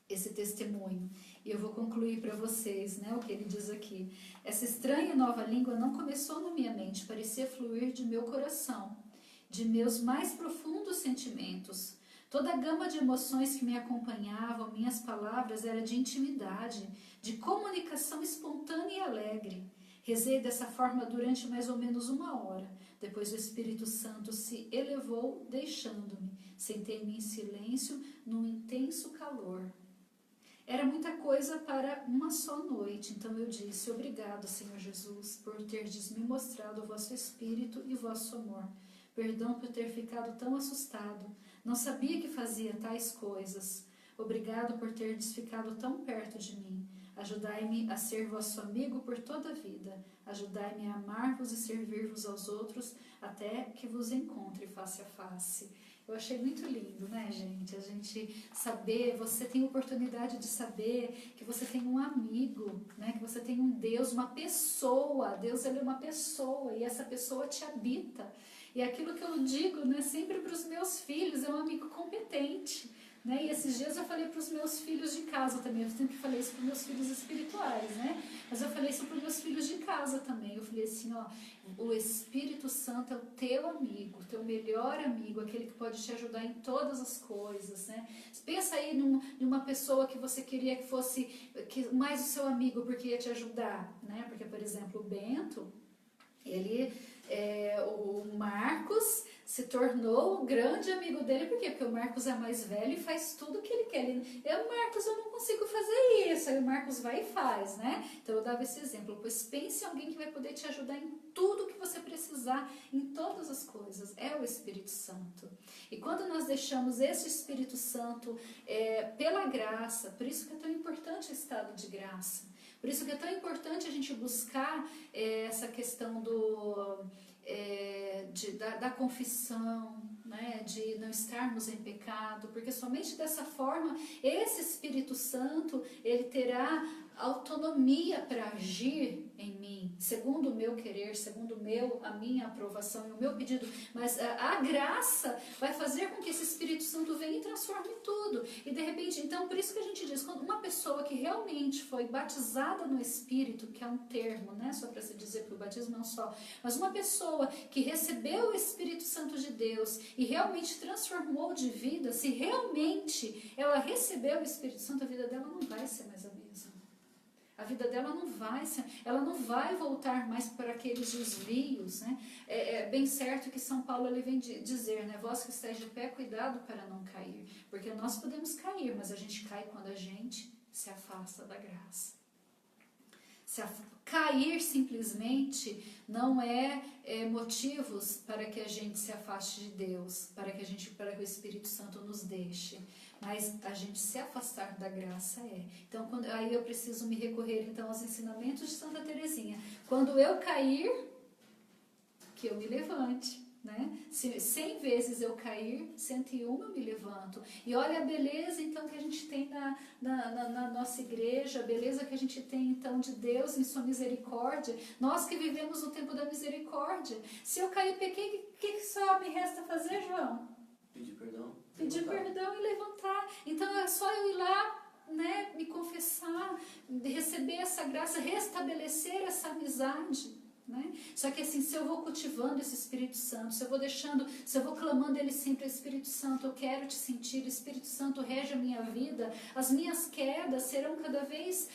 esse testemunho. E eu vou concluir para vocês, né, o que ele diz aqui. Essa estranha nova língua não começou na minha mente, parecia fluir de meu coração, de meus mais profundos sentimentos. Toda a gama de emoções que me acompanhavam, minhas palavras, era de intimidade, de comunicação espontânea e alegre. Rezei dessa forma durante mais ou menos 1 hora. Depois o Espírito Santo se elevou, deixando-me. Sentei-me em silêncio, num intenso calor. Era muita coisa para uma só noite, então eu disse, obrigado, Senhor Jesus, por terdes me mostrado o vosso Espírito e vosso amor. Perdão por ter ficado tão assustado. Não sabia que fazia tais coisas. Obrigado por terdes ficado tão perto de mim. Ajudai-me a ser vosso amigo por toda a vida. Ajudai-me a amar-vos e servir-vos aos outros até que vos encontre face a face. Eu achei muito lindo, né, gente? A gente saber, você tem oportunidade de saber que você tem um amigo, né? Que você tem um Deus, uma pessoa. Deus, ele é uma pessoa e essa pessoa te habita. E aquilo que eu digo, né, sempre para os meus filhos, é um amigo competente. Né? E esses dias eu falei para os meus filhos de casa também, eu sempre falei isso para os meus filhos espirituais, né? Mas eu falei isso para os meus filhos de casa também, eu falei assim, ó, o Espírito Santo é o teu amigo, o teu melhor amigo, aquele que pode te ajudar em todas as coisas, né? Pensa aí numa pessoa que você queria que fosse mais o seu amigo, porque ia te ajudar, né? Porque, por exemplo, o Bento, o Marcos se tornou um grande amigo dele, por quê? Porque o Marcos é mais velho e faz tudo o que ele quer. Marcos, eu não consigo fazer isso, aí o Marcos vai e faz, né? Então eu dava esse exemplo, pois pense em alguém que vai poder te ajudar em tudo que você precisar, em todas as coisas, é o Espírito Santo. E quando nós deixamos esse Espírito Santo pela graça, por isso que é tão importante o estado de graça, por isso que é tão importante a gente buscar essa questão da confissão, né, de não estarmos em pecado, porque somente dessa forma esse Espírito Santo ele terá autonomia para agir em mim, segundo o meu querer, segundo a minha aprovação e o meu pedido, mas a graça vai fazer com que esse Espírito Santo venha e transforme tudo. E de repente, então, por isso que a gente diz, quando uma pessoa que realmente foi batizada no Espírito, que é um termo, né, só para se dizer que o batismo é um só, mas uma pessoa que recebeu o Espírito Santo de Deus e realmente transformou de vida, se realmente ela recebeu o Espírito Santo, a vida dela não vai ser mais a mesma. A vida dela não vai ser, ela não vai voltar mais para aqueles desvios, né? É bem certo que São Paulo ele vem dizer, né? Vós que estáis de pé, cuidado para não cair. Porque nós podemos cair, mas a gente cai quando a gente se afasta da graça. Cair simplesmente não é motivos para que a gente se afaste de Deus, para que o Espírito Santo nos deixe. Mas a gente se afastar da graça é. Então, aí eu preciso me recorrer então aos ensinamentos de Santa Teresinha. Quando eu cair, que eu me levante. Né? Se 100 vezes eu cair, 101 eu me levanto. E olha a beleza então que a gente tem na nossa igreja, a beleza que a gente tem então de Deus em sua misericórdia. Nós que vivemos no tempo da misericórdia. Se eu cair, pequei, o que só me resta fazer, João? Pedir perdão. Pedir perdão e levantar. Então é só eu ir lá, né, me confessar, receber essa graça, restabelecer essa amizade. Né? Só que assim, se eu vou cultivando esse Espírito Santo, se eu vou clamando ele sempre, Espírito Santo, eu quero te sentir, Espírito Santo rege a minha vida, as minhas quedas serão cada vez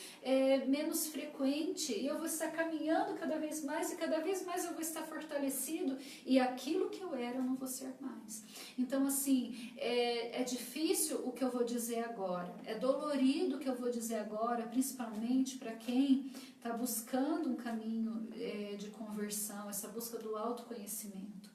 menos frequentes, e eu vou estar caminhando cada vez mais, e cada vez mais eu vou estar fortalecido, e aquilo que eu era eu não vou ser mais. Então assim, é difícil o que eu vou dizer agora, é dolorido o que eu vou dizer agora, principalmente para quem está buscando um caminho de conversão, essa busca do autoconhecimento.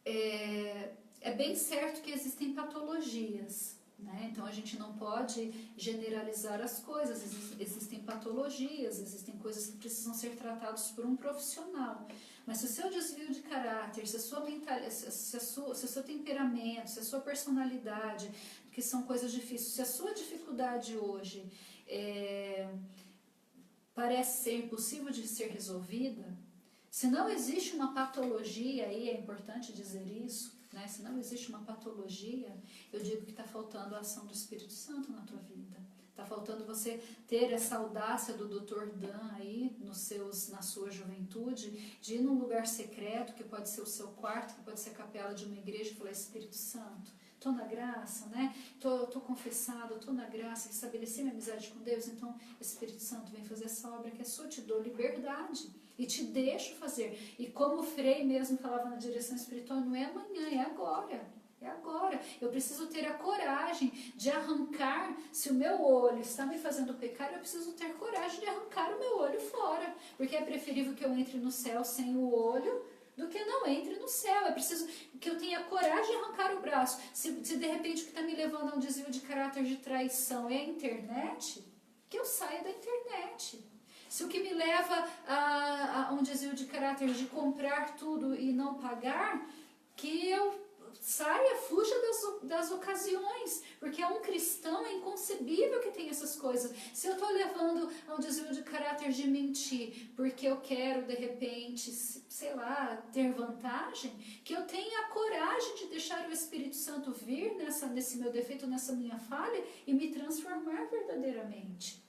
É bem certo que existem patologias, né? Então a gente não pode generalizar as coisas, existem patologias, existem coisas que precisam ser tratadas por um profissional. Mas se o seu desvio de caráter, se o seu temperamento, se a sua personalidade, que são coisas difíceis, se a sua dificuldade hoje parece ser impossível de ser resolvida, se não existe uma patologia, aí é importante dizer isso, né? Se não existe uma patologia, eu digo que está faltando a ação do Espírito Santo na tua vida. Está faltando você ter essa audácia do Dr. Dan aí na sua juventude, de ir num lugar secreto, que pode ser o seu quarto, que pode ser a capela de uma igreja, e falar, Espírito Santo, estou na graça, né? Estou confessado, estou na graça, estabeleci minha amizade com Deus, então Espírito Santo vem fazer essa obra que é sua, te dou liberdade e te deixo fazer. E como o Frei mesmo falava na direção espiritual, não é amanhã, é agora. É agora. Eu preciso ter a coragem de arrancar, se o meu olho está me fazendo pecar, eu preciso ter coragem de arrancar o meu olho fora, porque é preferível que eu entre no céu sem o olho do que não entre no céu. É preciso que eu tenha coragem de arrancar o braço. Se de repente o que está me levando a um desvio de caráter de traição é a internet, que eu saia da internet. Se o que me leva a um desvio de caráter de comprar tudo e não pagar, que eu saia, fuja das ocasiões, porque a um cristão é inconcebível que tenha essas coisas. Se eu estou levando a um desvio de caráter de mentir, porque eu quero, de repente, sei lá, ter vantagem, que eu tenha a coragem de deixar o Espírito Santo vir nesse meu defeito, nessa minha falha, e me transformar verdadeiramente.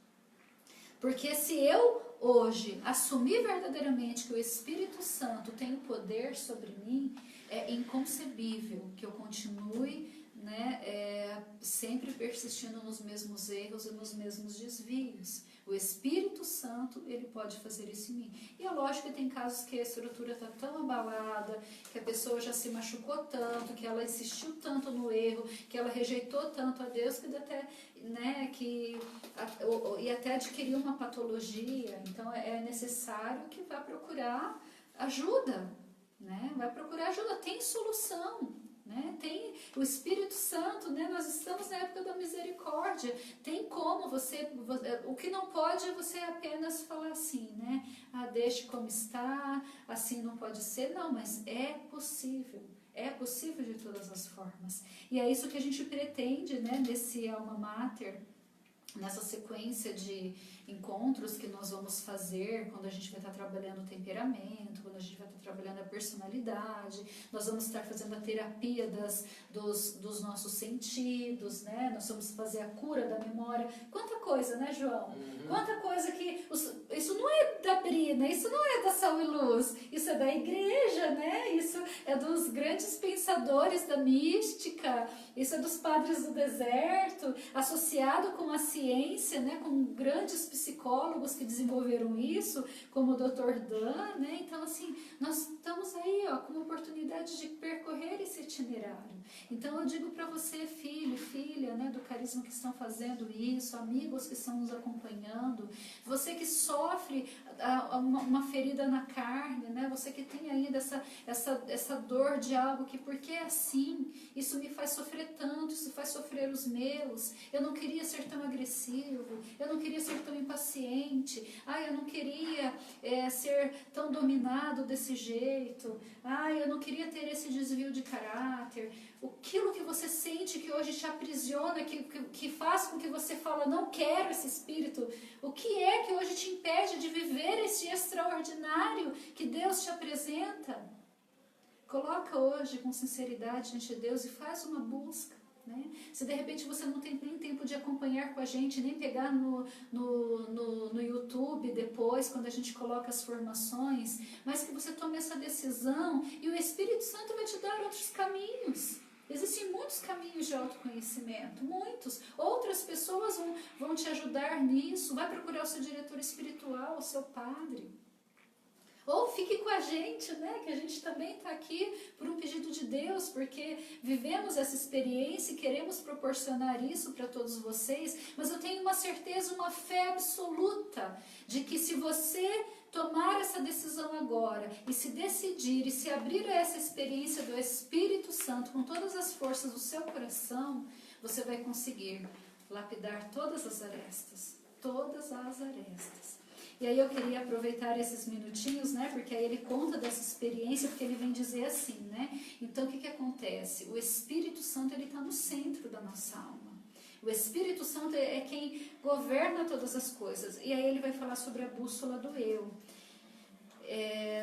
Porque se eu hoje assumir verdadeiramente que o Espírito Santo tem poder sobre mim, é inconcebível que eu continue, né, sempre persistindo nos mesmos erros e nos mesmos desvios. O Espírito Santo, ele pode fazer isso em mim. E é lógico que tem casos que a estrutura está tão abalada, que a pessoa já se machucou tanto, que ela insistiu tanto no erro, que ela rejeitou tanto a Deus, que até, né, e até adquiriu uma patologia. Então é necessário que vá procurar ajuda, né? Vai procurar ajuda, tem solução. Né? Tem o Espírito Santo, né? Nós estamos na época da misericórdia, tem como o que não pode é você apenas falar assim, né? Deixe como está, assim não pode ser, não, mas é possível de todas as formas, e é isso que a gente pretende, né? Nesse Alma Mater, nessa sequência de encontros que nós vamos fazer, quando a gente vai estar trabalhando o temperamento, quando a gente vai estar trabalhando a personalidade, nós vamos estar fazendo a terapia dos nossos sentidos, né? Nós vamos fazer a cura da memória. Quanta coisa, né, João? Quanta coisa que... Isso não é da Brina, isso não é da Sal e Luz, isso é da igreja, né? Isso é dos grandes pensadores da mística, isso é dos padres do deserto, associado com a ciência, né? Com grandes psicólogos que desenvolveram isso, como o Dr. Dan, né? Então, assim, nós estamos aí, ó, com uma oportunidade de percorrer esse itinerário. Então, eu digo para você, filho, filha, né, do Carisma que estão fazendo isso, amigos que estão nos acompanhando, você que sofre uma ferida na carne, né? Você que tem ainda essa dor de algo que, porque é assim, isso me faz sofrer tanto, isso faz sofrer os meus, eu não queria ser tão agressivo, eu não queria ser tão impaciente, eu não queria ser tão dominado desse jeito, eu não queria ter esse desvio de caráter. Aquilo que você sente que hoje te aprisiona, que faz com que você fala, não quero esse espírito, o que é que hoje te impede de viver esse extraordinário que Deus te apresenta? Coloca hoje com sinceridade diante de Deus e faz uma busca. Né? Se de repente você não tem nem tempo de acompanhar com a gente, nem pegar no YouTube depois, quando a gente coloca as formações, mas que você tome essa decisão e o Espírito Santo vai te dar outros caminhos. Existem muitos caminhos de autoconhecimento, muitos. Outras pessoas vão te ajudar nisso. Vai procurar o seu diretor espiritual, o seu padre. Ou fique com a gente, né? Que a gente também está aqui por um pedido de Deus, porque vivemos essa experiência e queremos proporcionar isso para todos vocês, mas eu tenho uma certeza, uma fé absoluta de que se você tomar essa decisão agora e se decidir e se abrir a essa experiência do Espírito Santo com todas as forças do seu coração, você vai conseguir lapidar todas as arestas, todas as arestas. E aí eu queria aproveitar esses minutinhos, né, porque aí ele conta dessa experiência, porque ele vem dizer assim, né, então o que acontece? O Espírito Santo, ele está no centro da nossa alma. O Espírito Santo é quem governa todas as coisas. E aí ele vai falar sobre a bússola do eu.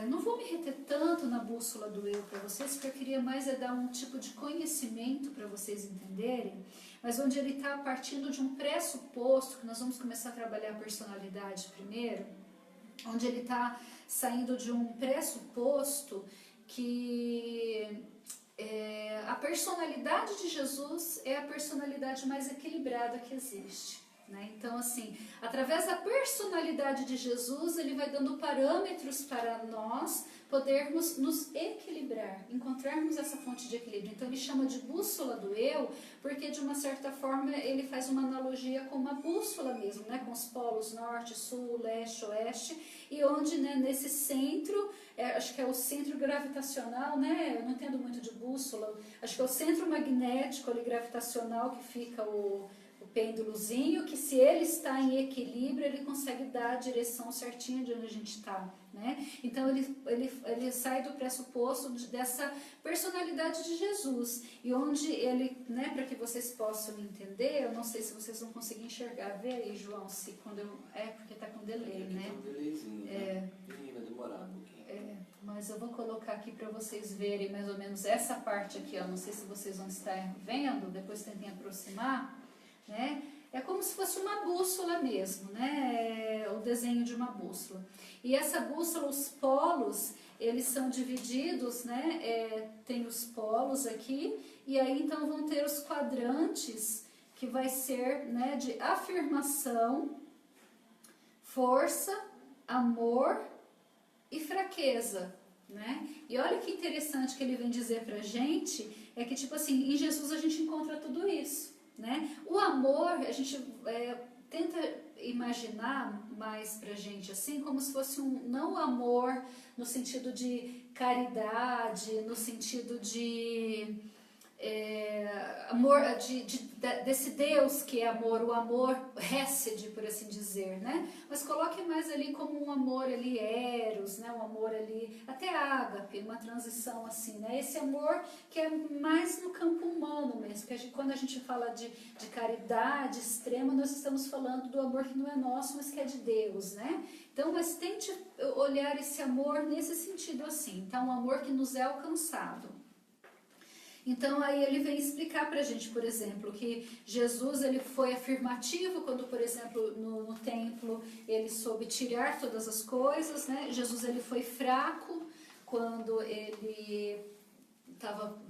Não vou me reter tanto na bússola do eu para vocês, porque eu queria mais dar um tipo de conhecimento para vocês entenderem, mas onde ele está partindo de um pressuposto, que nós vamos começar a trabalhar a personalidade primeiro, onde ele está saindo de um pressuposto que a personalidade de Jesus é a personalidade mais equilibrada que existe. Então, assim, através da personalidade de Jesus, ele vai dando parâmetros para nós podermos nos equilibrar, encontrarmos essa fonte de equilíbrio. Então, ele chama de bússola do eu, porque, de uma certa forma, ele faz uma analogia com uma bússola mesmo, né? Com os polos norte, sul, leste, oeste, e onde, né, nesse centro, acho que é o centro gravitacional, né? Eu não entendo muito de bússola, acho que é o centro magnético ali, gravitacional, que fica o pêndulozinho, que se ele está em equilíbrio, ele consegue dar a direção certinha de onde a gente está, né? Então ele sai do pressuposto dessa personalidade de Jesus, e onde ele, né, para que vocês possam entender, eu não sei se vocês vão conseguir enxergar, vê aí, João, se quando porque está com delay, né? Tem um delayzinho, né? Vai demorar um pouquinho. Mas eu vou colocar aqui para vocês verem mais ou menos essa parte aqui, ó, não sei se vocês vão estar vendo, depois tentem aproximar. Né? É como se fosse uma bússola mesmo, né? O desenho de uma bússola. E essa bússola, os polos, eles são divididos, né? Tem os polos aqui, e aí então vão ter os quadrantes, que vai ser, né, de afirmação, força, amor e fraqueza, né? E olha que interessante que ele vem dizer pra gente, é que tipo assim, em Jesus a gente encontra tudo isso. Né? O amor, a gente tenta imaginar mais pra gente assim, como se fosse não o amor no sentido de caridade, no sentido de desse Deus que é amor, o amor hesed, por assim dizer, né? Mas coloque mais ali como um amor ali eros, né? Um amor ali, até ágape, uma transição assim, né? Esse amor que é mais no campo humano mesmo, que quando a gente fala de caridade extrema, nós estamos falando do amor que não é nosso, mas que é de Deus, né? Então, mas tente olhar esse amor nesse sentido assim, então um amor que nos é alcançado. Então aí ele vem explicar para a gente, por exemplo, que Jesus ele foi afirmativo quando, por exemplo, no templo ele soube tirar todas as coisas, né? Jesus ele foi fraco quando ele estava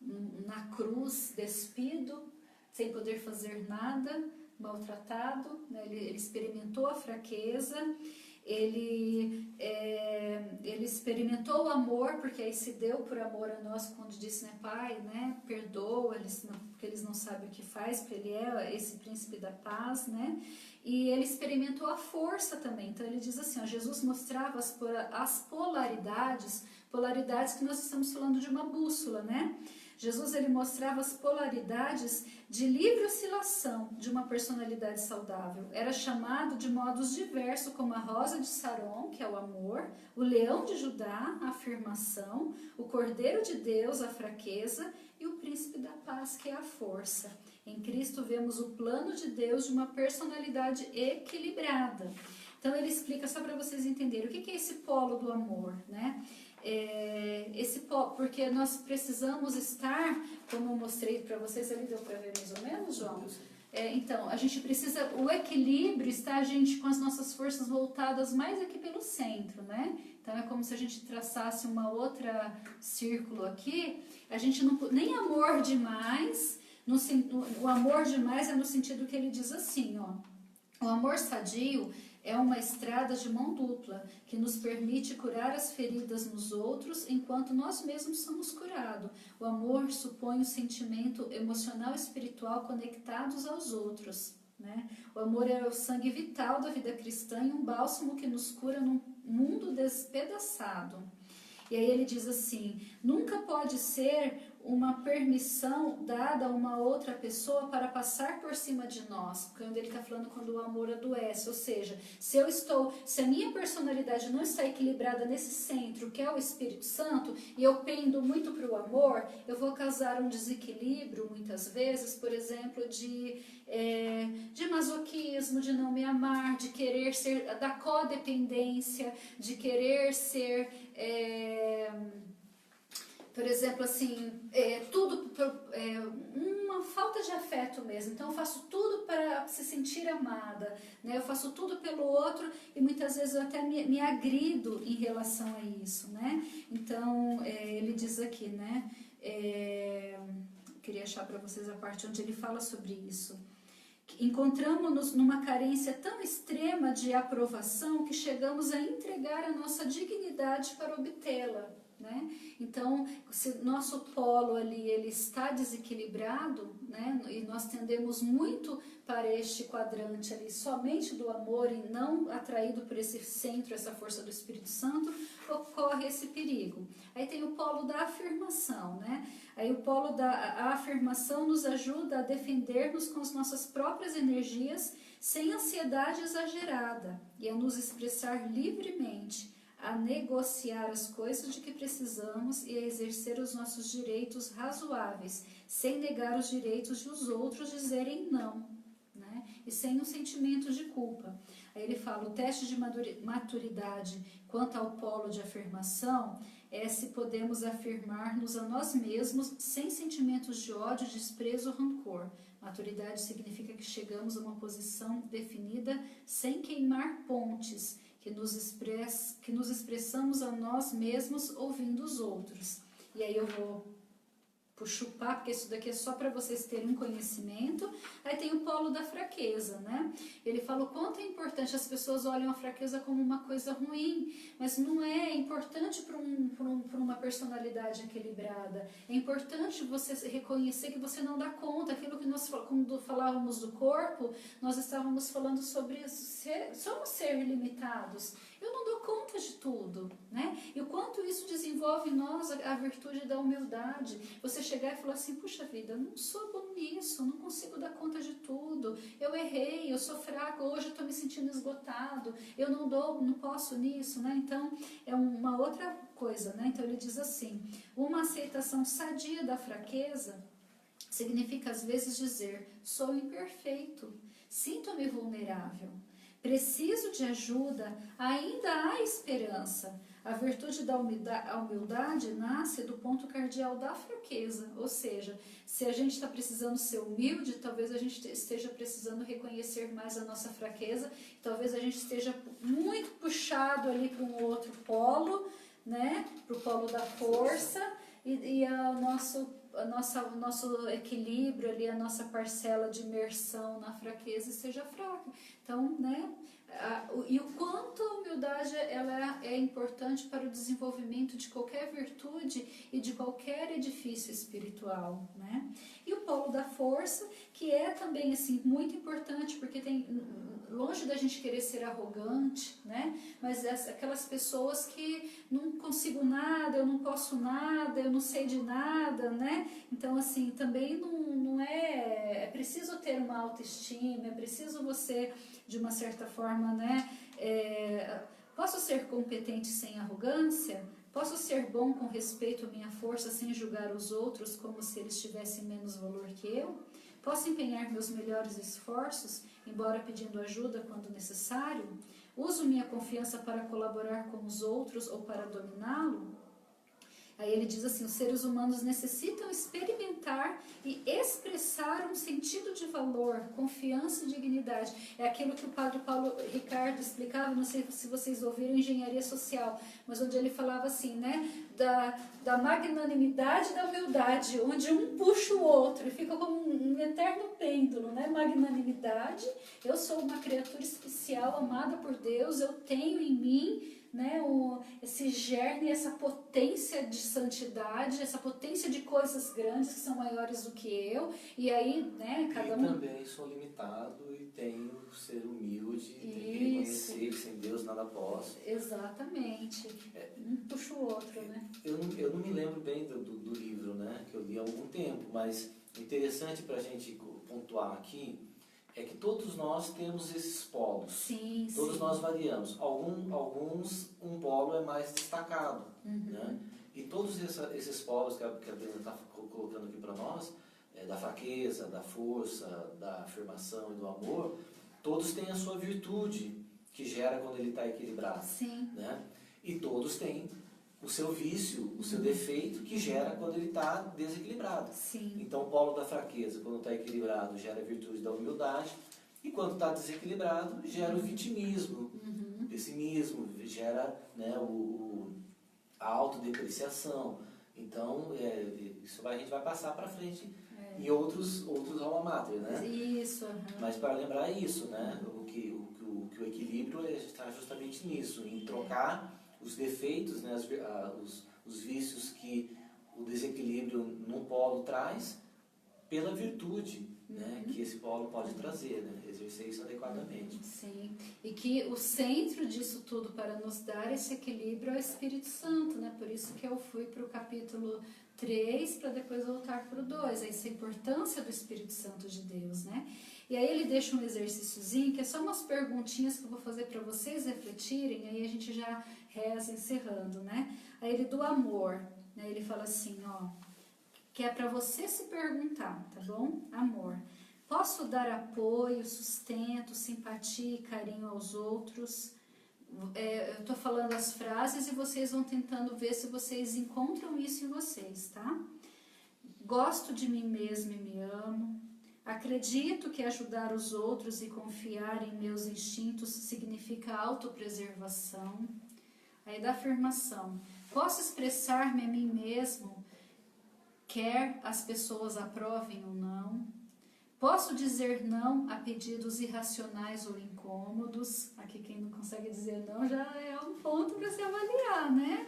na cruz, despido, sem poder fazer nada, maltratado, né? Ele experimentou a fraqueza. Ele experimentou o amor, porque aí se deu por amor a nós, quando disse, né, Pai, né, perdoa, porque eles não sabem o que faz, porque ele é esse príncipe da paz, né, e ele experimentou a força também. Então ele diz assim, ó, Jesus mostrava as polaridades que nós estamos falando de uma bússola, né? Jesus ele mostrava as polaridades de livre oscilação de uma personalidade saudável. Era chamado de modos diversos, como a rosa de Saron, que é o amor, o leão de Judá, a afirmação, o cordeiro de Deus, a fraqueza, e o príncipe da paz, que é a força. Em Cristo vemos o plano de Deus de uma personalidade equilibrada. Então ele explica, só para vocês entenderem, o que é esse polo do amor, né? Porque nós precisamos estar, como eu mostrei para vocês ali, deu para ver mais ou menos, João? Então, a gente precisa, o equilíbrio está a gente com as nossas forças voltadas mais aqui pelo centro, né? Então é como se a gente traçasse uma outra círculo aqui, a gente não, nem amor demais, o amor demais é no sentido que ele diz assim, ó, o amor sadio é uma estrada de mão dupla, que nos permite curar as feridas nos outros, enquanto nós mesmos somos curados. O amor supõe um sentimento emocional e espiritual conectados aos outros, né? O amor é o sangue vital da vida cristã e um bálsamo que nos cura num mundo despedaçado. E aí ele diz assim, nunca pode ser uma permissão dada a uma outra pessoa para passar por cima de nós, quando ele está falando quando o amor adoece, ou seja, se a minha personalidade não está equilibrada nesse centro, que é o Espírito Santo, e eu pendo muito para o amor, eu vou causar um desequilíbrio, muitas vezes, por exemplo, de masoquismo, de não me amar, de querer ser, da codependência, de querer ser... por exemplo, assim, uma falta de afeto mesmo. Então, eu faço tudo para se sentir amada, né? Eu faço tudo pelo outro e muitas vezes eu até me agrido em relação a isso, né? Então, ele diz aqui, né? Queria achar para vocês a parte onde ele fala sobre isso. Encontramos-nos numa carência tão extrema de aprovação que chegamos a entregar a nossa dignidade para obtê-la. Né? Então, se nosso polo ali ele está desequilibrado, né? E nós tendemos muito para este quadrante ali, somente do amor e não atraído por esse centro, essa força do Espírito Santo, ocorre esse perigo. Aí tem o polo da afirmação, né? Aí o polo da afirmação nos ajuda a defendermos com as nossas próprias energias, sem ansiedade exagerada, e a nos expressar livremente, a negociar as coisas de que precisamos e a exercer os nossos direitos razoáveis, sem negar os direitos dos outros dizerem não, né? E sem um sentimento de culpa. Aí ele fala, o teste de maturidade quanto ao polo de afirmação é se podemos afirmar-nos a nós mesmos sem sentimentos de ódio, desprezo ou rancor. Maturidade significa que chegamos a uma posição definida sem queimar pontes, que nos expressamos a nós mesmos ouvindo os outros. E aí eu vou chupar, porque isso daqui é só para vocês terem um conhecimento. Aí tem o polo da fraqueza, né? Ele fala o quanto é importante, as pessoas olham a fraqueza como uma coisa ruim, mas não é importante para uma personalidade equilibrada. É importante você reconhecer que você não dá conta. Aquilo que nós, quando falávamos do corpo, nós estávamos falando sobre somos seres limitados. Eu não dou conta conta de tudo, né? E o quanto isso desenvolve em nós a virtude da humildade. Você chegar e falar assim, puxa vida, eu não sou bom nisso, não consigo dar conta de tudo, eu errei, eu sou fraco, hoje eu estou me sentindo esgotado, eu não posso nisso, né? Então, é uma outra coisa, né? Então, ele diz assim, uma aceitação sadia da fraqueza significa, às vezes, dizer, sou imperfeito, sinto-me vulnerável, preciso de ajuda, ainda há esperança. A virtude da humildade nasce do ponto cardial da fraqueza, ou seja, se a gente está precisando ser humilde, talvez a gente esteja precisando reconhecer mais a nossa fraqueza, talvez a gente esteja muito puxado ali para um outro polo, né, para o polo da força, e o nosso equilíbrio ali, a nossa parcela de imersão na fraqueza esteja fraca. Então, né, e o quanto a humildade ela é importante para o desenvolvimento de qualquer virtude e de qualquer edifício espiritual, né? E o polo da força, que é também assim muito importante, porque tem longe da gente querer ser arrogante, né? Mas aquelas pessoas que não consigo nada, eu não posso nada, eu não sei de nada, né? Então assim, também não é preciso ter uma autoestima, é preciso você de uma certa forma, né? Posso ser competente sem arrogância? Posso ser bom com respeito à minha força sem julgar os outros como se eles tivessem menos valor que eu? Posso empenhar meus melhores esforços, embora pedindo ajuda quando necessário? Uso minha confiança para colaborar com os outros ou para dominá-lo? Aí ele diz assim, os seres humanos necessitam experimentar e expressar um sentido de valor, confiança e dignidade. É aquilo que o padre Paulo Ricardo explicava, não sei se vocês ouviram, engenharia social, mas onde ele falava assim, né, da magnanimidade e da humildade, onde um puxa o outro e fica como um eterno pêndulo, né? Magnanimidade, eu sou uma criatura especial, amada por Deus, eu tenho em mim, né, esse germe, essa potência de santidade, essa potência de coisas grandes que são maiores do que eu, e aí, né, cada um... E também sou limitado e tenho que ser humilde, tenho que reconhecer que sem Deus nada posso. Exatamente, um puxa o outro, né? Eu não me lembro bem do livro, né, que eu li há algum tempo, mas interessante para a gente pontuar aqui é que todos nós temos esses polos. Sim, todos sim. nós variamos. Alguns, um polo é mais destacado. Né? E todos esses polos que a Brenda está colocando aqui para nós, da fraqueza, da força, da afirmação e do amor, todos têm a sua virtude, que gera quando ele está equilibrado. Sim. Né? E todos têm o seu vício, o seu defeito, que gera quando ele está desequilibrado. Sim. Então, o polo da fraqueza, quando está equilibrado, gera a virtude da humildade, e quando está desequilibrado, gera o vitimismo, o pessimismo, gera, né, a autodepreciação. Então, isso a gente vai passar para frente em outros alma mater, né? Isso. Mas para lembrar isso, né? O equilíbrio está justamente nisso, em trocar os defeitos, né, os vícios que o desequilíbrio num polo traz, pela virtude, né, que esse polo pode trazer, né, exercer isso adequadamente. Sim, e que o centro disso tudo para nos dar esse equilíbrio é o Espírito Santo, né? Por isso que eu fui para o capítulo 3 para depois voltar para o 2, essa importância do Espírito Santo de Deus, né? E aí ele deixa um exercíciozinho, que é só umas perguntinhas que eu vou fazer para vocês refletirem, aí a gente já reza encerrando, né? Aí ele do amor, né? Ele fala assim, ó, que é para você se perguntar, tá bom? Amor. Posso dar apoio, sustento, simpatia e carinho aos outros? Eu estou falando as frases e vocês vão tentando ver se vocês encontram isso em vocês, tá? Gosto de mim mesmo e me amo. Acredito que ajudar os outros e confiar em meus instintos significa autopreservação. Aí da afirmação. Posso expressar-me a mim mesmo, quer as pessoas aprovem ou não. Posso dizer não a pedidos irracionais ou incômodos. Aqui quem não consegue dizer não já é um ponto para se avaliar, né?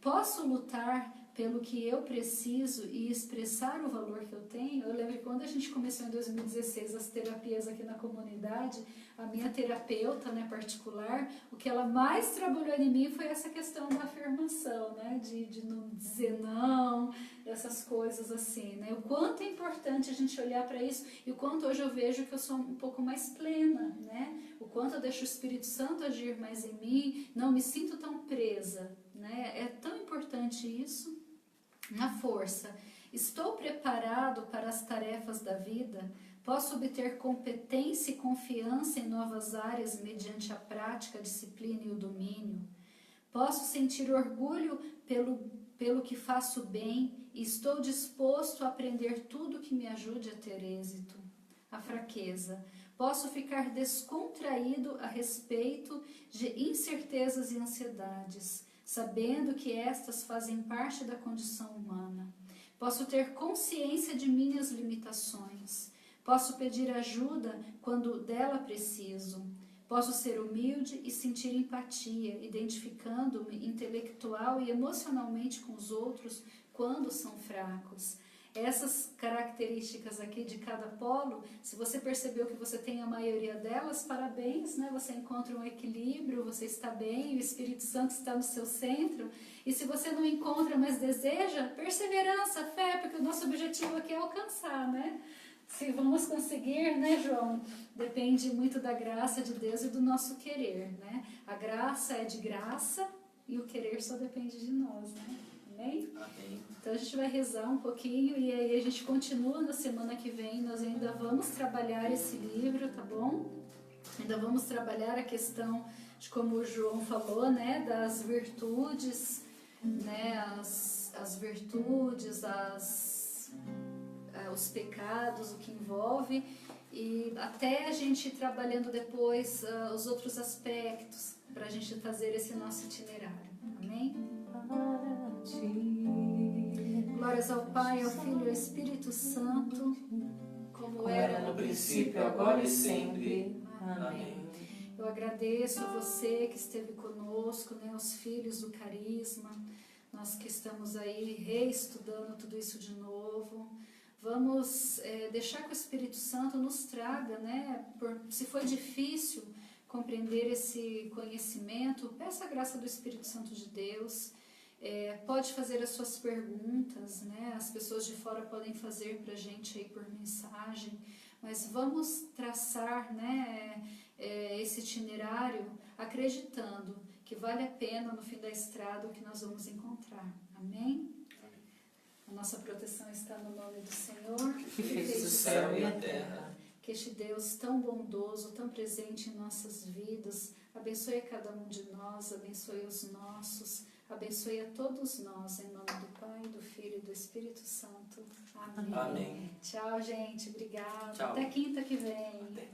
Posso lutar pelo que eu preciso e expressar o valor que eu tenho. Eu lembro que quando a gente começou em 2016 as terapias aqui na comunidade, a minha terapeuta, né, particular, o que ela mais trabalhou em mim foi essa questão da afirmação, né, de não dizer não, essas coisas assim, né, o quanto é importante a gente olhar para isso e o quanto hoje eu vejo que eu sou um pouco mais plena, né, o quanto eu deixo o Espírito Santo agir mais em mim, não me sinto tão presa, né, é tão importante isso. Na força, estou preparado para as tarefas da vida? Posso obter competência e confiança em novas áreas mediante a prática, a disciplina e o domínio? Posso sentir orgulho pelo que faço bem e estou disposto a aprender tudo que me ajude a ter êxito? A fraqueza. Posso ficar descontraído a respeito de incertezas e ansiedades, sabendo que estas fazem parte da condição humana. Posso ter consciência de minhas limitações. Posso pedir ajuda quando dela preciso. Posso ser humilde e sentir empatia, identificando-me intelectual e emocionalmente com os outros quando são fracos. Essas características aqui de cada polo, se você percebeu que você tem a maioria delas, parabéns, né? Você encontra um equilíbrio, você está bem, o Espírito Santo está no seu centro. E se você não encontra, mas deseja, perseverança, fé, porque o nosso objetivo aqui é alcançar, né? Se vamos conseguir, né, João? Depende muito da graça de Deus e do nosso querer, né? A graça é de graça e o querer só depende de nós, né? Amém? Amém. Então a gente vai rezar um pouquinho e aí a gente continua na semana que vem. Nós ainda vamos trabalhar esse livro, tá bom? Ainda vamos trabalhar a questão de como o João falou, né? Das virtudes, né? As virtudes, os pecados, o que envolve. E até a gente ir trabalhando depois os outros aspectos para a gente fazer esse nosso itinerário. Amém? Glórias ao Pai, ao Filho e ao Espírito Santo, como era no princípio, agora e sempre. Amém. Eu agradeço a você que esteve conosco, né, os filhos do Carisma, nós que estamos aí reestudando tudo isso de novo. Vamos deixar que o Espírito Santo nos traga, né, se foi difícil compreender esse conhecimento, peça a graça do Espírito Santo de Deus. Pode fazer as suas perguntas, né? As pessoas de fora podem fazer para a gente aí por mensagem, mas vamos traçar, né, esse itinerário acreditando que vale a pena no fim da estrada o que nós vamos encontrar. Amém? A nossa proteção está no nome do Senhor, Que fez o céu e a terra. Que este Deus tão bondoso, tão presente em nossas vidas, abençoe a cada um de nós, abençoe os nossos, abençoe a todos nós, em nome do Pai, do Filho e do Espírito Santo. Amém. Amém. Tchau, gente. Obrigada. Tchau. Até quinta que vem. Até.